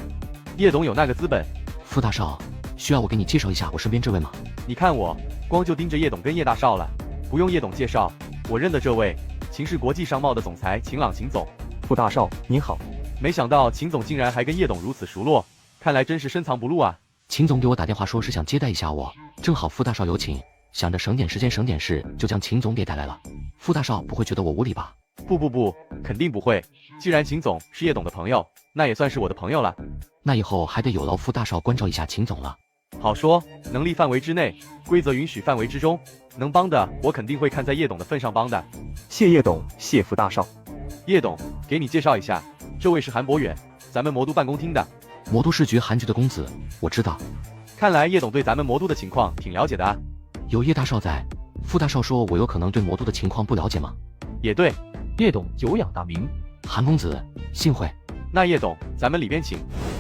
叶董有那个资本。傅大少，需要我给你介绍一下我身边这位吗？你看我，光就盯着叶董跟叶大少了，不用叶董介绍，我认得这位，秦氏国际商贸的总裁秦朗秦总。傅大少，您好。没想到秦总竟然还跟叶董如此熟络，看来真是深藏不露啊。秦总给我打电话说是想接待一下我，正好傅大少有请，想着省点时间省点事，就将秦总给带来了。傅大少不会觉得我无礼吧？不，肯定不会。既然秦总是叶董的朋友，那也算是我的朋友了。那以后还得有劳傅大少关照一下秦总了。好说，能力范围之内，规则允许范围之中，能帮的我肯定会看在叶董的份上帮的。谢叶董，谢傅大少。叶董，给你介绍一下，这位是韩博远，咱们魔都办公厅的。魔都市局韩局的公子，我知道。看来叶董对咱们魔都的情况挺了解的啊。有叶大少在，傅大少说我有可能对魔都的情况不了解吗？也对，叶董久仰大名。韩公子，幸会。那叶董，咱们里边请。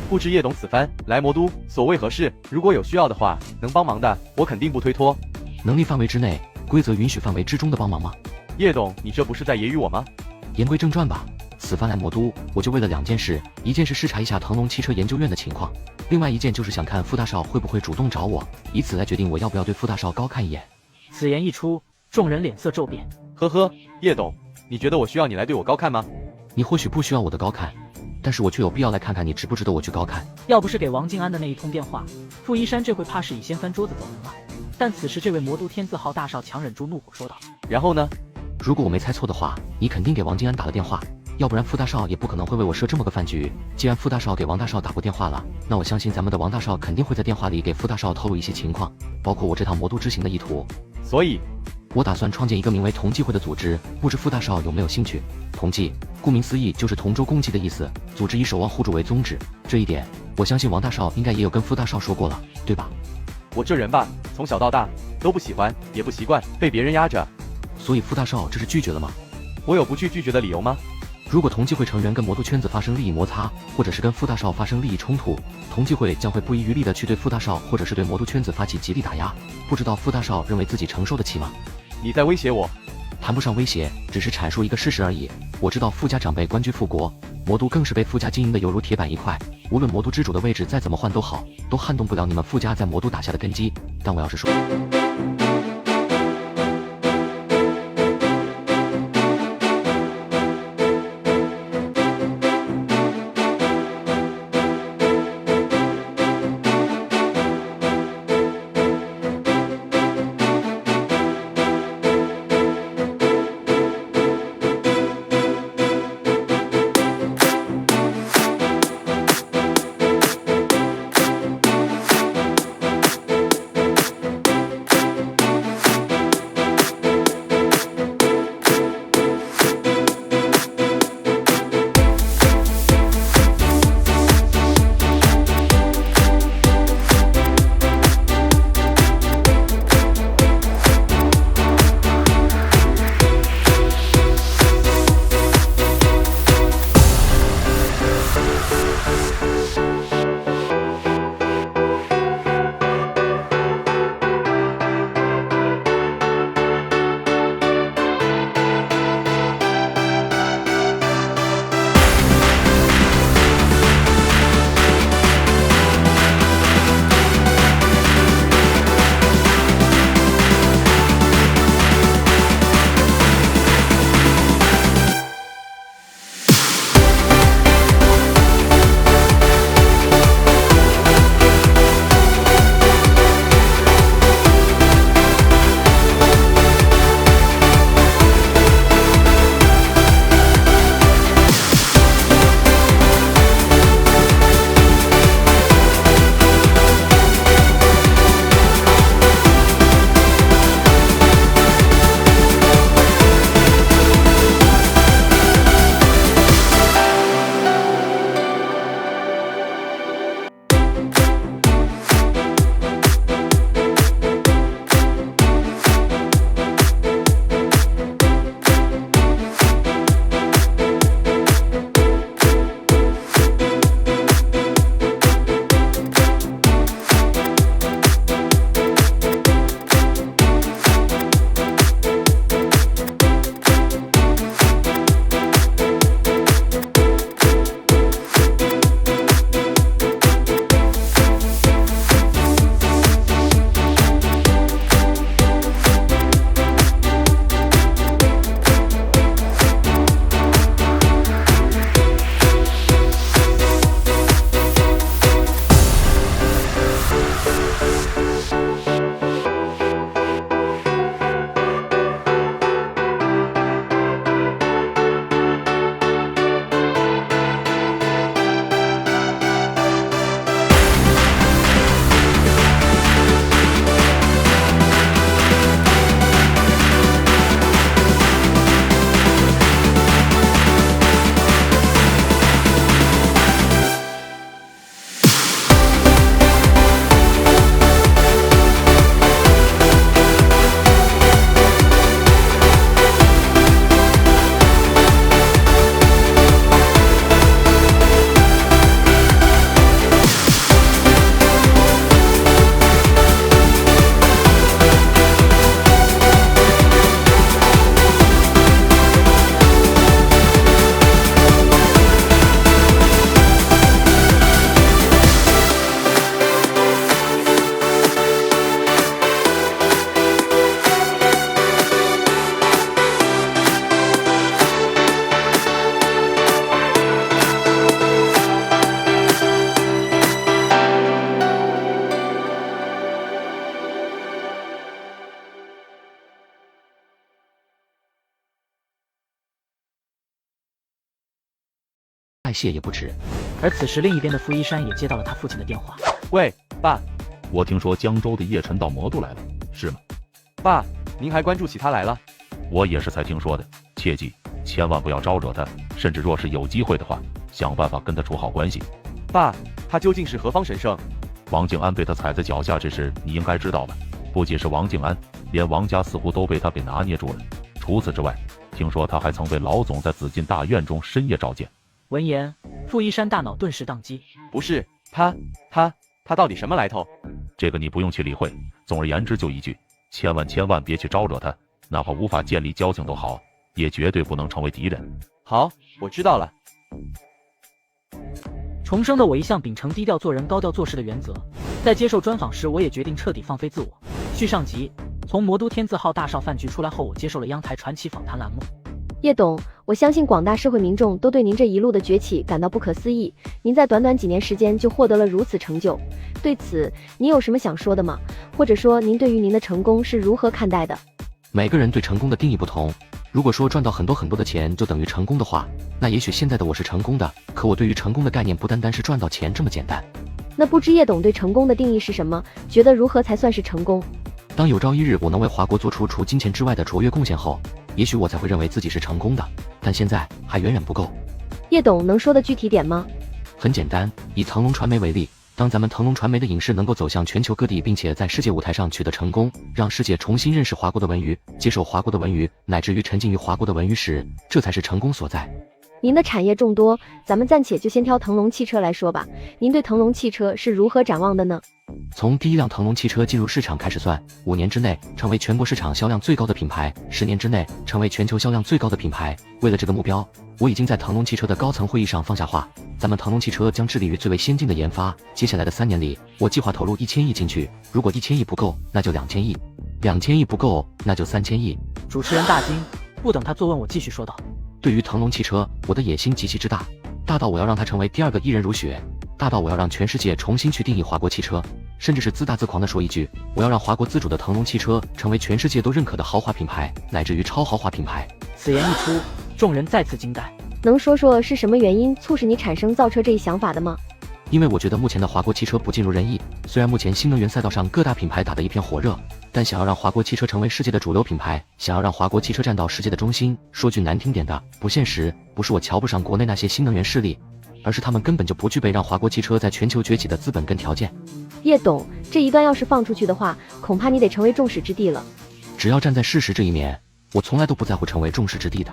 不知叶董此番来魔都所为何事？如果有需要的话，能帮忙的，我肯定不推脱。能力范围之内，规则允许范围之中的帮忙吗？叶董，你这不是在揶揄我吗？言归正传吧，此番来魔都，我就为了2件事，一件是视察一下腾龙汽车研究院的情况，另外一件就是想看傅大少会不会主动找我，以此来决定我要不要对傅大少高看一眼。此言一出，众人脸色骤变。呵呵，叶董，你觉得我需要你来对我高看吗？你或许不需要我的高看，但是我却有必要来看看你值不值得我去高看。要不是给王静安的那一通电话，傅一山这会怕是已先翻桌子走人了。但此时这位魔都天字号大少强忍住怒火说道：“然后呢？如果我没猜错的话，你肯定给王静安打了电话，要不然傅大少也不可能会为我设这么个饭局。既然傅大少给王大少打过电话了，那我相信咱们的王大少肯定会在电话里给傅大少透露一些情况，包括我这趟魔都之行的意图。所以，我打算创建一个名为同济会的组织，不知傅大少有没有兴趣？同济，顾名思义就是同舟共济的意思，组织以守望互助为宗旨。这一点，我相信王大少应该也有跟傅大少说过了，对吧？我这人吧，从小到大都不喜欢，也不习惯被别人压着。所以傅大少这是拒绝了吗？我有不去拒绝的理由吗？如果同济会成员跟魔都圈子发生利益摩擦，或者是跟傅大少发生利益冲突，同济会将会不遗余力的去对傅大少或者是对魔都圈子发起极力打压。不知道傅大少认为自己承受得起吗？你在威胁我？谈不上威胁，只是阐述一个事实而已。我知道傅家长辈官居富国，魔都更是被傅家经营的犹如铁板一块，无论魔都之主的位置再怎么换都好，都撼动不了你们傅家在魔都打下的根基。但我要是说……再谢也不迟。而此时另一边的傅一山也接到了他父亲的电话。喂，爸。我听说江州的叶晨到魔都来了，是吗？爸，您还关注起他来了？我也是才听说的，切记千万不要招惹他，甚至若是有机会的话，想办法跟他处好关系。爸，他究竟是何方神圣？王静安被他踩在脚下这事，你应该知道吧？不仅是王静安，连王家似乎都被他给拿捏住了。除此之外，听说他还曾被老总在紫禁大院中深夜召见。闻言，傅一山大脑顿时宕机。不是他到底什么来头？这个你不用去理会。总而言之，就一句，千万别去招惹他，哪怕无法建立交情都好，也绝对不能成为敌人。好，我知道了。重生的我一向秉承低调做人、高调做事的原则，在接受专访时，我也决定彻底放飞自我。续上集，从魔都天字号大少饭局出来后，我接受了央台传奇访谈栏目。叶董，我相信广大社会民众都对您这一路的崛起感到不可思议。您在短短几年时间就获得了如此成就，对此您有什么想说的吗？或者说您对于您的成功是如何看待的？每个人对成功的定义不同。如果说赚到很多的钱就等于成功的话，那也许现在的我是成功的。可我对于成功的概念不单单是赚到钱这么简单。那不知叶董对成功的定义是什么？觉得如何才算是成功？当有朝一日我能为华国做出除金钱之外的卓越贡献后，也许我才会认为自己是成功的，但现在还远远不够。叶董能说的具体点吗？很简单，以腾龙传媒为例，当咱们腾龙传媒的影视能够走向全球各地，并且在世界舞台上取得成功，让世界重新认识华国的文娱，接受华国的文娱，乃至于沉浸于华国的文娱时，这才是成功所在。您的产业众多，咱们暂且就先挑腾龙汽车来说吧。您对腾龙汽车是如何展望的呢？从第一辆腾龙汽车进入市场开始算，5年之内成为全国市场销量最高的品牌，10年之内成为全球销量最高的品牌。为了这个目标，我已经在腾龙汽车的高层会议上放下话，咱们腾龙汽车将致力于最为先进的研发。接下来的3年里，我计划投入1000亿进去，如果1000亿不够，那就2000亿；2000亿不够，那就3000亿。主持人大惊，不等他作问，我继续说道。对于腾龙汽车，我的野心极其之大，大到我要让它成为第2个伊人如雪，大到我要让全世界重新去定义华国汽车，甚至是自大自狂地说一句，我要让华国自主的腾龙汽车成为全世界都认可的豪华品牌，乃至于超豪华品牌。此言一出，众人再次惊呆。能说说是什么原因促使你产生造车这一想法的吗？因为我觉得目前的华国汽车不尽如人意，虽然目前新能源赛道上各大品牌打得一片火热，但想要让华国汽车成为世界的主流品牌，想要让华国汽车站到世界的中心，说句难听点的，不现实。不是我瞧不上国内那些新能源势力，而是他们根本就不具备让华国汽车在全球崛起的资本跟条件。叶董，这一段要是放出去的话，恐怕你得成为众矢之的了。只要站在事实这一面，我从来都不在乎成为众矢之的的。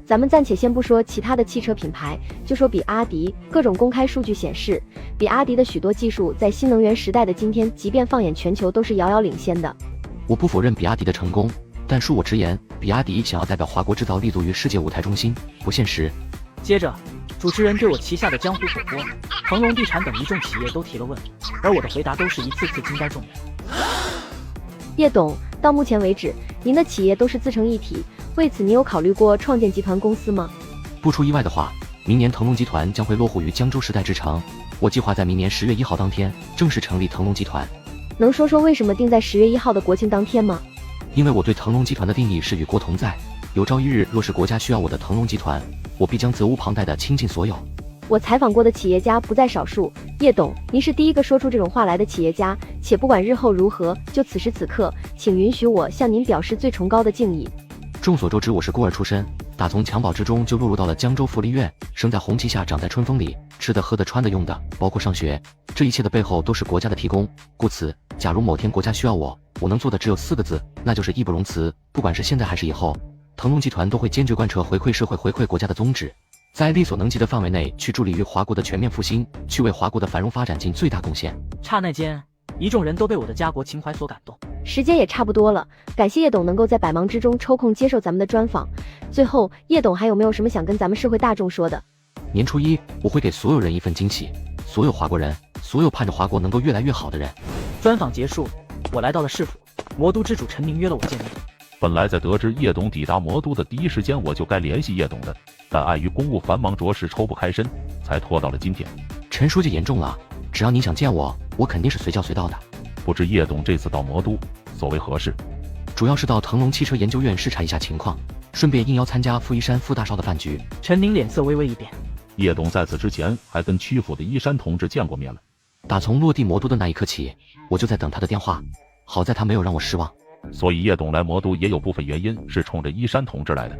咱们暂且先不说其他的汽车品牌，就说比亚迪，各种公开数据显示，比亚迪的许多技术在新能源时代的今天，即便放眼全球都是遥遥领先的。我不否认比亚迪的成功，但恕我直言，比亚迪想要代表华国制造立足于世界舞台中心，不现实。接着，主持人对我旗下的江湖火锅、恒隆地产等一众企业都提了问，而我的回答都是一次次惊呆众人。叶董，到目前为止，您的企业都是自成一体，为此你有考虑过创建集团公司吗？不出意外的话，明年腾龙集团将会落户于江州时代之城，我计划在明年10月1号当天正式成立腾龙集团。能说说为什么定在10月1号的国庆当天吗？因为我对腾龙集团的定义是与国同在，有朝一日若是国家需要我的腾龙集团，我必将责无旁贷地倾尽所有。我采访过的企业家不在少数，叶董，您是第一个说出这种话来的企业家，且不管日后如何，就此时此刻，请允许我向您表示最崇高的敬意。众所周知，我是孤儿出身，打从襁褓之中就落入到了江州福利院，生在红旗下，长在春风里，吃的喝的穿的用的，包括上学，这一切的背后都是国家的提供。故此，假如某天国家需要我，我能做的只有4个字，那就是义不容辞。不管是现在还是以后，腾龙集团都会坚决贯彻回馈社会、回馈国家的宗旨，在力所能及的范围内去助力于华国的全面复兴，去为华国的繁荣发展尽最大贡献。刹那间，一众人都被我的家国情怀所感动。时间也差不多了，感谢叶董能够在百忙之中抽空接受咱们的专访。最后，叶董还有没有什么想跟咱们社会大众说的？年初1，我会给所有人一份惊喜，所有华国人，所有盼着华国能够越来越好的人。专访结束，我来到了市府，魔都之主陈宁约了我见面。本来在得知叶董抵达魔都的第一时间，我就该联系叶董的，但碍于公务繁忙，着实抽不开身，才拖到了今天。陈书记严重了，只要你想见我，我肯定是随叫随到的。不知叶董这次到魔都所为何事？主要是到腾龙汽车研究院视察一下情况，顺便应邀参加傅一山傅大少的饭局。陈宁脸色微微一变，叶董在此之前还跟曲阜的依山同志见过面了。打从落地魔都的那一刻起，我就在等他的电话，好在他没有让我失望。所以叶董来魔都也有部分原因是冲着依山同志来的。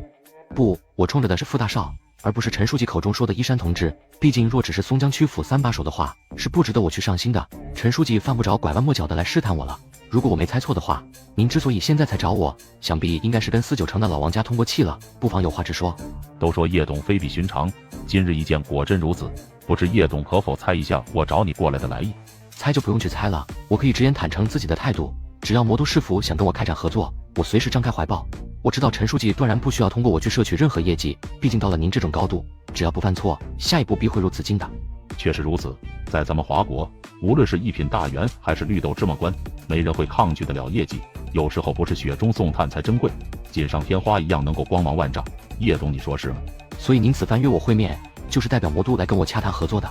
不，我冲着的是傅大少，而不是陈书记口中说的依山同志。毕竟若只是松江曲阜3把手的话，是不值得我去上心的。陈书记犯不着拐弯抹角的来试探我了。如果我没猜错的话，您之所以现在才找我，想必应该是跟4、9成的老王家通过气了，不妨有话直说。都说叶董非比寻常，今日一见果真如此，不知叶董可否猜一下我找你过来的来意？猜就不用去猜了，我可以直言坦诚自己的态度。只要魔都市府想跟我开展合作，我随时张开怀抱。我知道陈书记断然不需要通过我去摄取任何业绩，毕竟到了您这种高度，只要不犯错，下一步必会如此精的。确实如此，在咱们华国，无论是一品大员还是绿豆芝麻官，没人会抗拒得了业绩。有时候不是雪中送炭才珍贵，锦上添花一样能够光芒万丈。叶董，你说是吗？所以您此番约我会面，就是代表魔都来跟我洽谈合作的。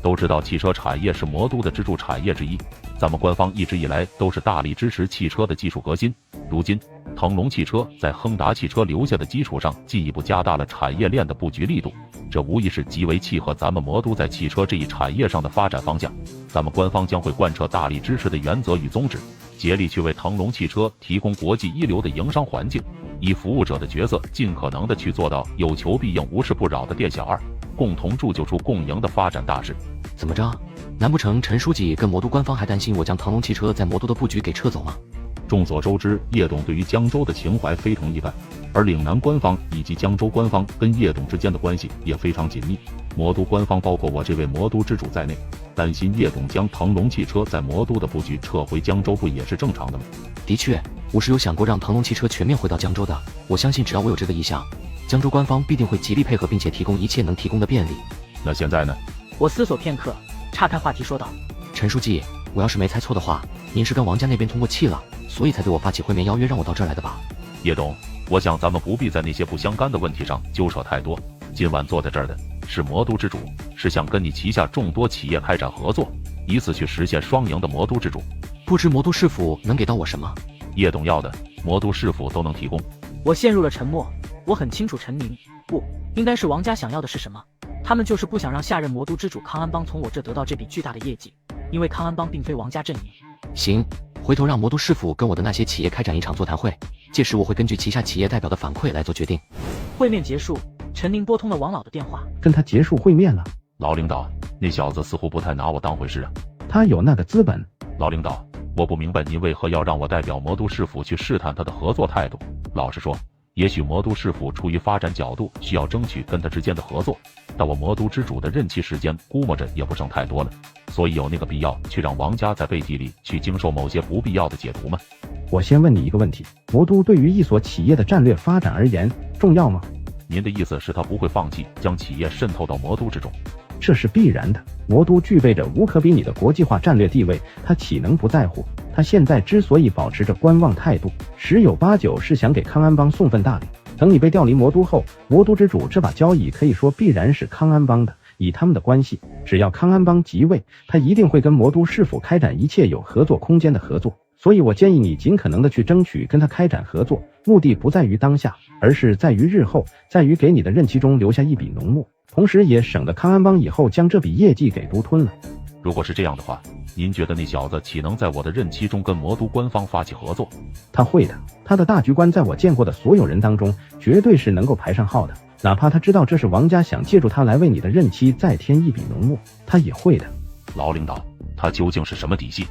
都知道汽车产业是魔都的支柱产业之一，咱们官方一直以来都是大力支持汽车的技术革新。如今，腾龙汽车在亨达汽车留下的基础上，进一步加大了产业链的布局力度，这无疑是极为契合咱们魔都在汽车这一产业上的发展方向。咱们官方将会贯彻大力支持的原则与宗旨，竭力去为腾龙汽车提供国际一流的营商环境，以服务者的角色，尽可能的去做到有求必应、无事不扰的店小二，共同铸就出共赢的发展大势。怎么着？难不成陈书记跟魔都官方还担心我将腾龙汽车在魔都的布局给撤走吗？众所周知，叶董对于江州的情怀非同一般，而岭南官方以及江州官方跟叶董之间的关系也非常紧密。魔都官方包括我这位魔都之主在内，担心叶董将腾龙汽车在魔都的布局撤回江州，不也是正常的吗？的确，我是有想过让腾龙汽车全面回到江州的。我相信只要我有这个意向，江州官方必定会极力配合，并且提供一切能提供的便利。那现在呢？我思索片刻，岔开话题说道：陈书记，我要是没猜错的话，您是跟王家那边通过气了，所以才对我发起会面邀约，让我到这儿来的吧？叶董，我想咱们不必在那些不相干的问题上纠扯太多。今晚坐在这儿的是魔都之主，是想跟你旗下众多企业开展合作，以此去实现双赢的魔都之主。不知魔都市府能给到我什么？叶董要的，魔都市府都能提供。我陷入了沉默。我很清楚陈宁，不应该是王家想要的是什么。他们就是不想让下任魔都之主康安邦从我这得到这笔巨大的业绩，因为康安邦并非王家阵营。行，回头让魔都市府跟我的那些企业开展一场座谈会，届时我会根据旗下企业代表的反馈来做决定。会面结束，陈宁拨通了王老的电话，跟他结束会面了。老领导，那小子似乎不太拿我当回事啊。他有那个资本。老领导，我不明白您为何要让我代表魔都市府去试探他的合作态度。老实说，也许魔都市府出于发展角度需要争取跟他之间的合作，但我魔都之主的任期时间估摸着也不剩太多了，所以有那个必要去让王家在背地里去经受某些不必要的解读吗？我先问你一个问题，魔都对于一所企业的战略发展而言重要吗？您的意思是他不会放弃将企业渗透到魔都之中？这是必然的，魔都具备着无可比拟的国际化战略地位，他岂能不在乎？他现在之所以保持着观望态度，十有八九是想给康安邦送份大礼。等你被调离魔都后，魔都之主这把交椅可以说必然是康安邦的。以他们的关系，只要康安邦即位，他一定会跟魔都市府开展一切有合作空间的合作。所以我建议你尽可能的去争取跟他开展合作，目的不在于当下，而是在于日后，在于给你的任期中留下一笔浓墨，同时也省得康安邦以后将这笔业绩给独吞了。如果是这样的话，您觉得那小子岂能在我的任期中跟魔都官方发起合作？他会的，他的大局观在我见过的所有人当中绝对是能够排上号的，哪怕他知道这是王家想借助他来为你的任期再添一笔浓墨，他也会的。老领导，他究竟是什么底细？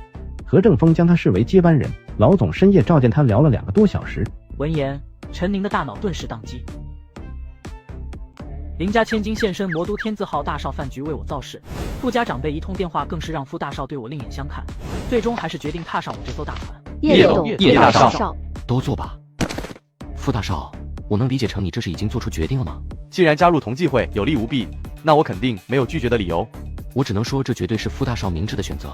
何正峰将他视为接班人，老总深夜召见他聊了2个多小时。闻言，陈宁的大脑顿时宕机。林家千金现身魔都天字号大少饭局为我造势，傅家长辈一通电话更是让傅大少对我另眼相看，最终还是决定踏上我这艘大船。叶大少，都坐吧。傅大少，我能理解成你这是已经做出决定了吗？既然加入同济会有利无弊，那我肯定没有拒绝的理由。我只能说这绝对是傅大少明智的选择。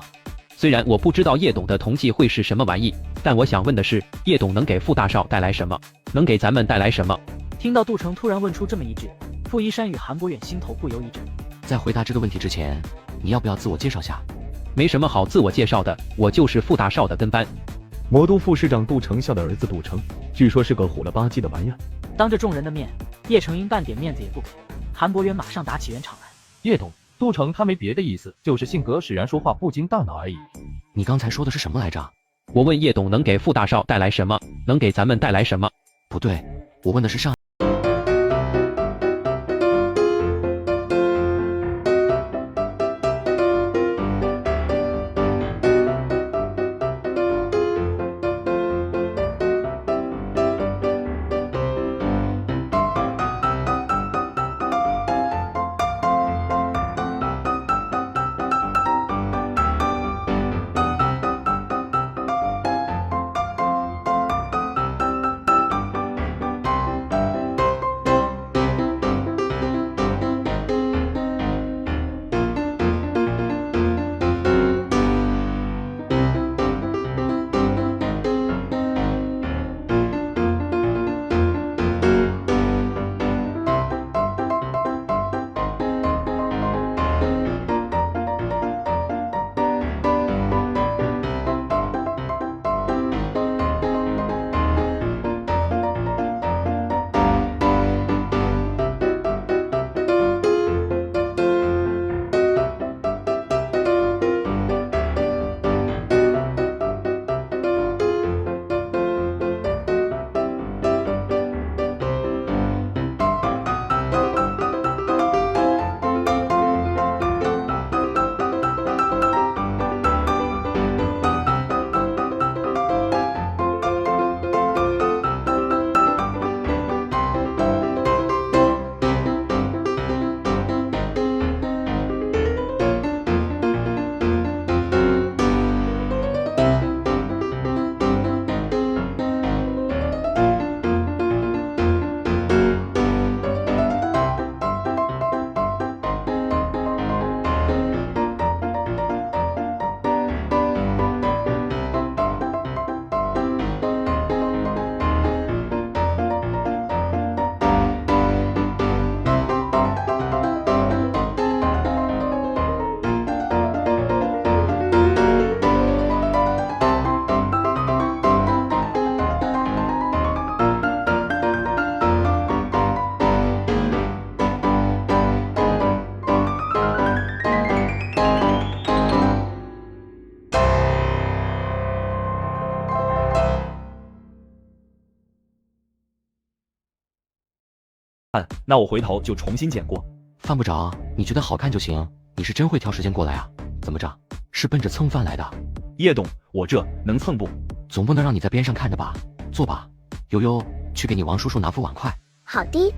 虽然我不知道叶董的同济会是什么玩意，但我想问的是，叶董能给傅大少带来什么？能给咱们带来什么？听到杜成突然问出这么一句，傅一山与韩博远心头不由一震。在回答这个问题之前，你要不要自我介绍下？没什么好自我介绍的，我就是傅大少的跟班。魔都副市长杜成孝的儿子杜成，据说是个虎了吧唧的玩意儿。当着众人的面，叶成英半点面子也不给，韩博远马上打起圆场来。叶董，杜成他没别的意思，就是性格使然，说话不经大脑而已。你刚才说的是什么来着？我问叶董能给傅大少带来什么，能给咱们带来什么？不对，我问的是上。那我回头就重新剪过。犯不着，你觉得好看就行。你是真会挑时间过来啊？怎么着？是奔着蹭饭来的？叶董，我这能蹭不？总不能让你在边上看着吧？坐吧，悠悠，去给你王叔叔拿副碗筷。好的。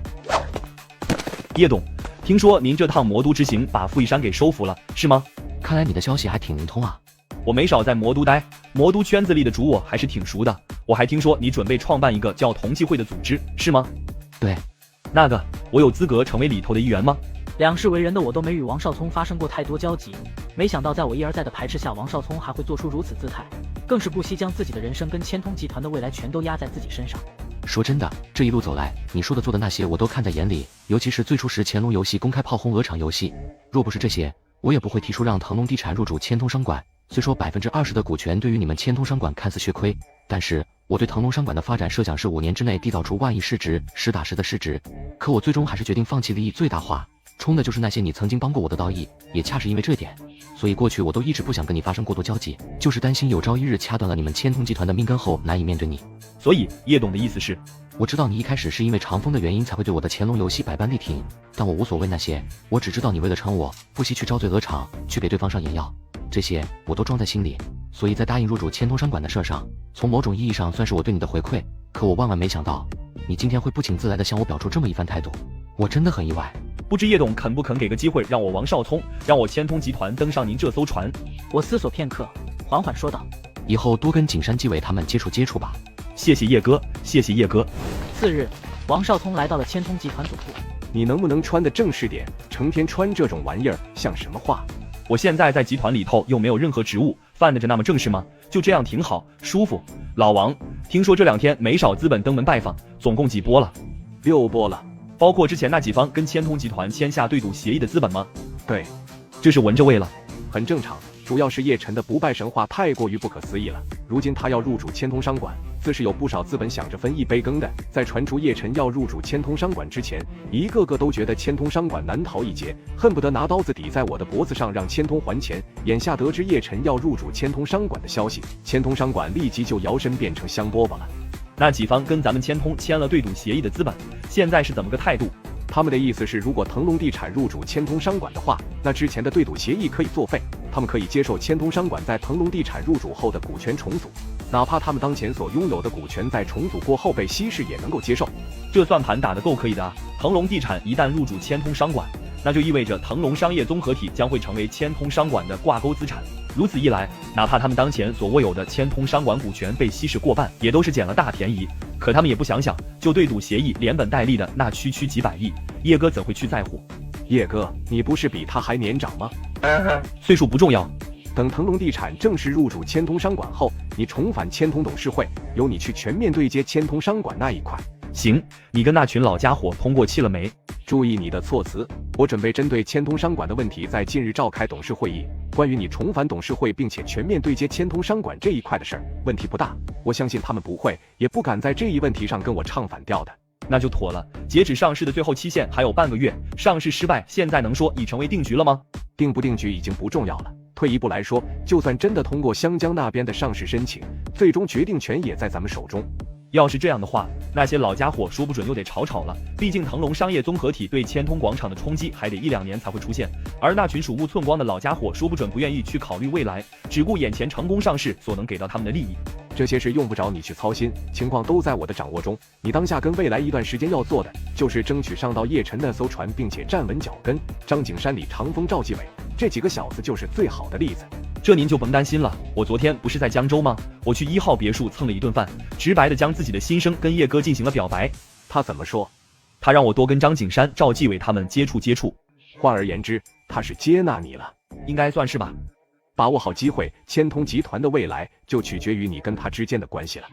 叶董，听说您这趟魔都之行把傅一山给收服了，是吗？看来你的消息还挺灵通啊。我没少在魔都待，魔都圈子里的主我还是挺熟的。我还听说你准备创办一个叫同济会的组织，是吗？对。那个，我有资格成为里头的一员吗？两世为人的我都没与王少聪发生过太多交集，没想到在我一而再的排斥下，王少聪还会做出如此姿态，更是不惜将自己的人生跟千通集团的未来全都压在自己身上。说真的，这一路走来，你说的做的那些我都看在眼里，尤其是最初时乾隆游戏公开炮轰鹅厂游戏，若不是这些，我也不会提出让腾龙地产入主千通商管。虽说20%的股权对于你们千通商管看似血亏，但是我对腾龙商管的发展设想是5年之内缔造出万亿市值，实打实的市值。可我最终还是决定放弃利益最大化，冲的就是那些你曾经帮过我的道义。也恰是因为这点，所以过去我都一直不想跟你发生过多交集，就是担心有朝一日掐断了你们千通集团的命根后难以面对你。所以叶董的意思是，我知道你一开始是因为长风的原因才会对我的乾隆游戏百般力挺，但我无所谓那些，我只知道你为了成我，不惜去招罪鹅厂，去给对方上眼药，这些我都装在心里。所以在答应入主千通商管的事上，从某种意义上算是我对你的回馈。可我万万没想到，你今天会不请自来的向我表出这么一番态度，我真的很意外。不知叶董肯不肯给个机会，让我王少聪，让我千通集团登上您这艘船？我思索片刻，缓缓说道：以后多跟景山纪委他们接触吧。谢谢叶哥，谢谢叶哥。次日，王少聪来到了千通集团总部。你能不能穿得正式点？成天穿这种玩意儿像什么话？我现在在集团里头又没有任何职务，犯得着那么正式吗？就这样挺好，舒服。老王，听说这2天没少资本登门拜访，总共几波了？6波了，包括之前那几方跟千通集团签下对赌协议的资本吗？对，这是闻着味了，很正常。主要是叶晨的不败神话太过于不可思议了。如今他要入主千通商馆，自是有不少资本想着分一杯羹的。在传出叶晨要入主千通商馆之前，一个个都觉得千通商馆难逃一劫，恨不得拿刀子抵在我的脖子上让千通还钱。眼下得知叶晨要入主千通商馆的消息，千通商馆立即就摇身变成香饽饽了。那几方跟咱们千通签了对赌协议的资本，现在是怎么个态度？他们的意思是，如果腾龙地产入主千通商馆的话，那之前的对赌协议可以作废，他们可以接受千通商馆在腾龙地产入主后的股权重组，哪怕他们当前所拥有的股权在重组过后被稀释也能够接受。这算盘打得够可以的啊！腾龙地产一旦入主千通商馆，那就意味着腾龙商业综合体将会成为千通商管的挂钩资产。如此一来，哪怕他们当前所握有的千通商管股权被稀释过半，也都是捡了大便宜。可他们也不想想，就对赌协议连本带利的那区几百亿，叶哥怎会去在乎？叶哥，你不是比他还年长吗？岁数不重要。等腾龙地产正式入主千通商管后，你重返千通董事会，由你去全面对接千通商管那一块。行，你跟那群老家伙通过气了没？注意你的措辞，我准备针对千通商管的问题在近日召开董事会议。关于你重返董事会并且全面对接千通商管这一块的事儿，问题不大，我相信他们不会也不敢在这一问题上跟我唱反调的。那就妥了。截止上市的最后期限还有半个月，上市失败现在能说已成为定局了吗？定不定局已经不重要了。退一步来说，就算真的通过湘江那边的上市申请，最终决定权也在咱们手中。要是这样的话，那些老家伙说不准又得吵了。毕竟腾龙商业综合体对千通广场的冲击还得1-2年才会出现，而那群鼠目寸光的老家伙说不准不愿意去考虑未来，只顾眼前成功上市所能给到他们的利益。这些事用不着你去操心，情况都在我的掌握中。你当下跟未来一段时间要做的，就是争取上到叶晨那艘船，并且站稳脚跟。张景山、李长风、赵继伟这几个小子就是最好的例子。这您就甭担心了，我昨天不是在江州吗？我去1号别墅蹭了一顿饭，直白的将自己的心声跟叶哥进行了表白。他怎么说？他让我多跟张景山、赵继伟他们接触。换而言之，他是接纳你了，应该算是吧。把握好机会，千通集团的未来就取决于你跟他之间的关系了。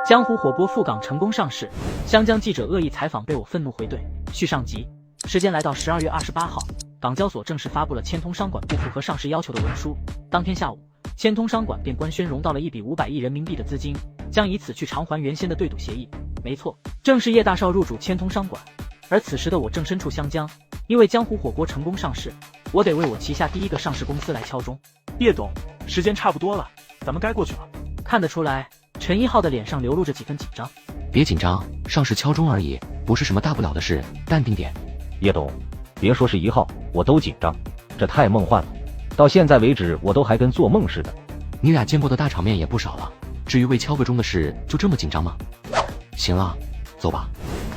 江湖火锅赴港成功上市，湘江记者恶意采访被我愤怒回怼。续上集，时间来到12月28号，港交所正式发布了千通商管不符合上市要求的文书。当天下午，千通商管便官宣融到了一笔500亿人民币的资金，将以此去偿还原先的对赌协议。没错，正是叶大少入主千通商管。而此时的我正身处湘江，因为江湖火锅成功上市，我得为我旗下第一个上市公司来敲钟。叶董，时间差不多了，咱们该过去了。看得出来，陈一浩的脸上流露着几分紧张。别紧张，上市敲钟而已，不是什么大不了的事，淡定点。叶董，别说是1号，我都紧张，这太梦幻了。到现在为止，我都还跟做梦似的。你俩见过的大场面也不少了，至于为敲个钟的事，就这么紧张吗？行了，走吧。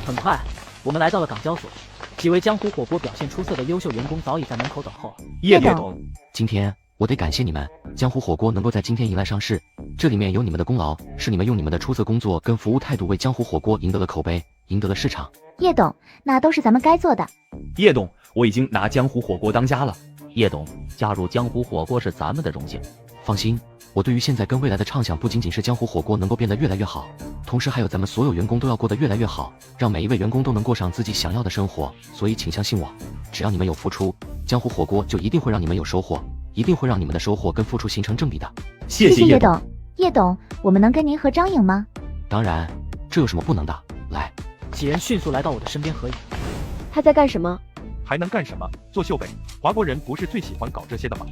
很快，我们来到了港交所，几位江湖火锅表现出色的优秀员工早已在门口等候了。叶董，今天我得感谢你们，江湖火锅能够在今天迎来上市，这里面有你们的功劳，是你们用你们的出色工作跟服务态度为江湖火锅赢得了口碑，赢得了市场。叶董，那都是咱们该做的。叶董，我已经拿江湖火锅当家了。叶董，加入江湖火锅是咱们的荣幸。放心，我对于现在跟未来的畅想不仅仅是江湖火锅能够变得越来越好，同时还有咱们所有员工都要过得越来越好，让每一位员工都能过上自己想要的生活。所以请相信我，只要你们有付出，江湖火锅就一定会让你们有收获，一定会让你们的收获跟付出形成正比的。谢谢叶董。叶董，我们能跟您合张影吗？当然，这有什么不能的？来。几人迅速来到我的身边合影。他在干什么？还能干什么？作秀呗。华国人不是最喜欢搞这些的吗？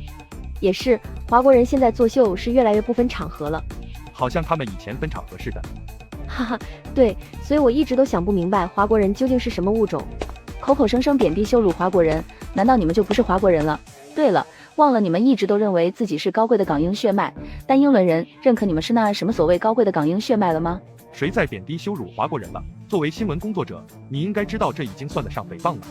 也是，华国人现在作秀是越来越不分场合了，好像他们以前分场合似的。哈哈，对，所以我一直都想不明白华国人究竟是什么物种，口口声声贬低羞辱华国人，难道你们就不是华国人了？对了，忘了你们一直都认为自己是高贵的港英血脉，但英伦人认可你们是那什么所谓高贵的港英血脉了吗？谁在贬低羞辱华国人了？作为新闻工作者，你应该知道这已经算得上诽谤了。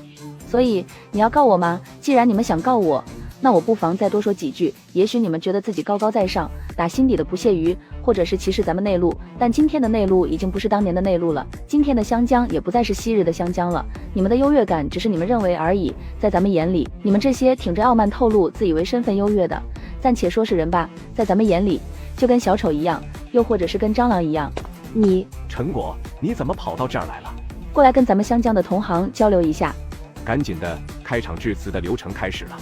所以你要告我吗？既然你们想告我，那我不妨再多说几句。也许你们觉得自己高高在上，打心底的不屑于，或者是歧视咱们内陆，但今天的内陆已经不是当年的内陆了，今天的湘江也不再是昔日的湘江了。你们的优越感只是你们认为而已，在咱们眼里，你们这些挺着傲慢透露、自以为身份优越的，暂且说是人吧，在咱们眼里就跟小丑一样，又或者是跟蟑螂一样。你陈果，你怎么跑到这儿来了？过来跟咱们湘江的同行交流一下。赶紧的，开场致辞的流程开始了。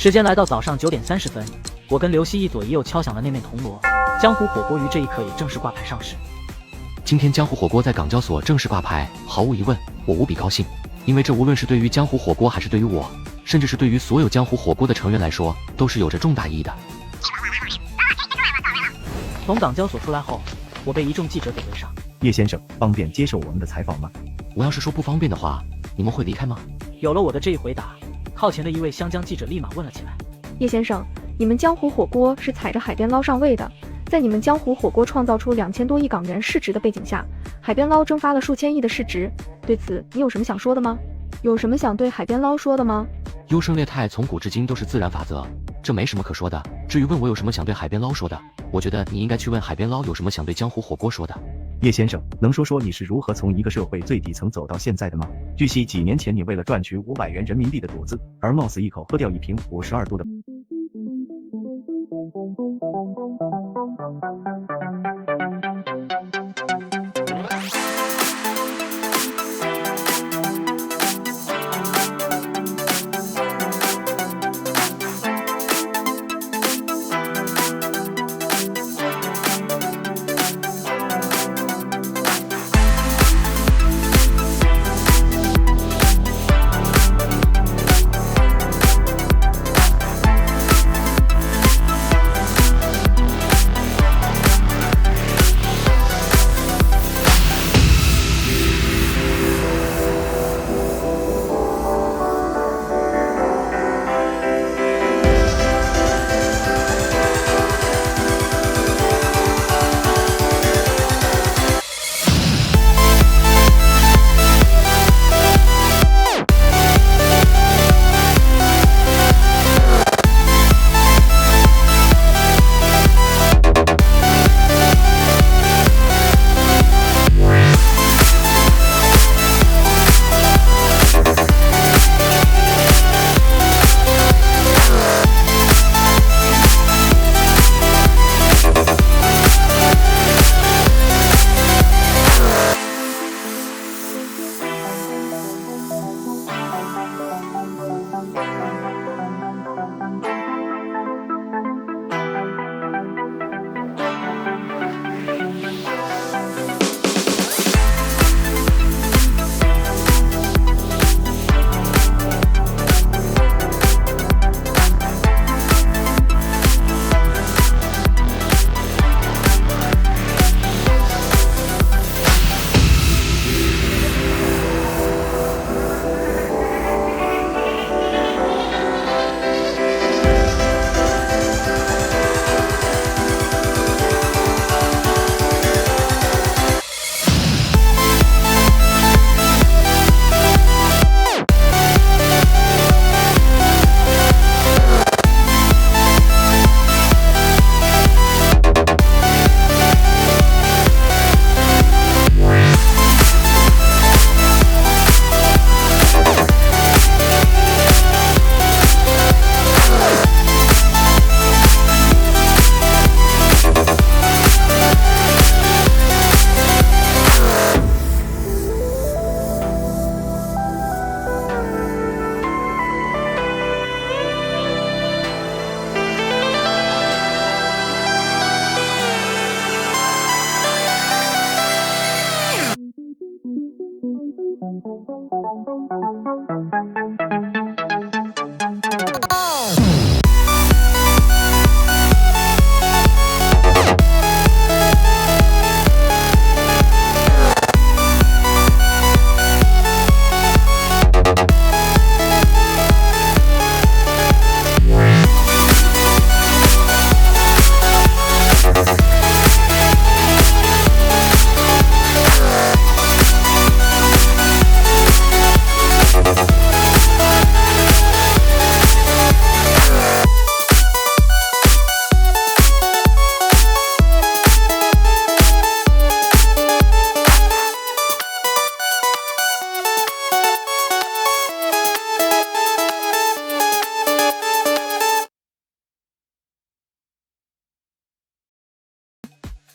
时间来到早上9点30分，我跟刘希一左一右敲响了那面铜锣，江湖火锅于这一刻也正式挂牌上市。今天江湖火锅在港交所正式挂牌，毫无疑问，我无比高兴，因为这无论是对于江湖火锅，还是对于我，甚至是对于所有江湖火锅的成员来说，都是有着重大意义的。从港交所出来后，我被一众记者给围上。叶先生，方便接受我们的采访吗？我要是说不方便的话，你们会离开吗？有了我的这一回答，靠前的一位湘江记者立马问了起来。叶先生，你们江湖火锅是踩着海边捞上位的，在你们江湖火锅创造出2000多亿港元市值的背景下，海边捞蒸发了数千亿的市值，对此你有什么想说的吗？有什么想对海边捞说的吗？优胜劣汰从古至今都是自然法则，这没什么可说的。至于问我有什么想对海边捞说的，我觉得你应该去问海边捞有什么想对江湖火锅说的。叶先生，能说说你是如何从一个社会最底层走到现在的吗？据悉，几年前你为了赚取500元人民币的赌资，而冒死一口喝掉一瓶52度的。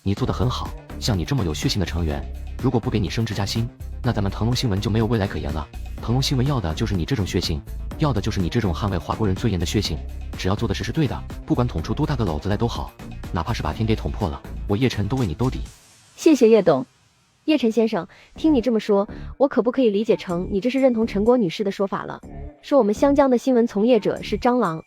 你做得很好，像你这么有血性的成员，如果不给你升职加薪，那咱们腾龙新闻就没有未来可言了。腾龙新闻要的就是你这种血性，要的就是你这种捍卫华国人尊严的血性。只要做的事是对的，不管捅出多大个篓子来都好，哪怕是把天给捅破了，我叶晨都为你兜底。谢谢叶董。叶晨先生，听你这么说，我可不可以理解成你这是认同陈果女士的说法了？说我们湘江的新闻从业者是蟑螂？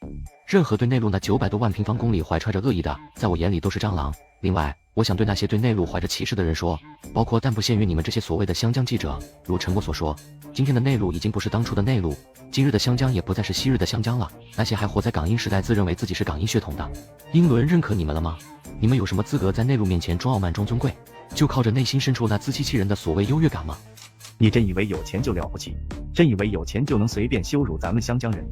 任何对内陆那900多万平方公里怀揣着恶意的，在我眼里都是蟑螂。另外，我想对那些对内陆怀着歧视的人说，包括但不限于你们这些所谓的湘江记者，如陈果所说，今天的内陆已经不是当初的内陆，今日的湘江也不再是昔日的湘江了。那些还活在港英时代自认为自己是港英血统的，英伦认可你们了吗？你们有什么资格在内陆面前装傲慢装尊贵？就靠着内心深处那自欺欺人的所谓优越感吗？你真以为有钱就了不起？真以为有钱就能随便羞辱咱们湘江人？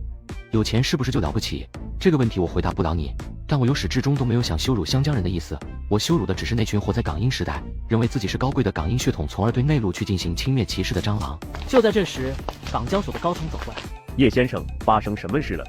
有钱是不是就了不起？这个问题我回答不了你，但我由始至终都没有想羞辱湘江人的意思。我羞辱的只是那群活在港英时代，认为自己是高贵的港英血统，从而对内陆去进行轻蔑歧视的蟑螂。就在这时，港交所的高层走过来。叶先生，发生什么事了？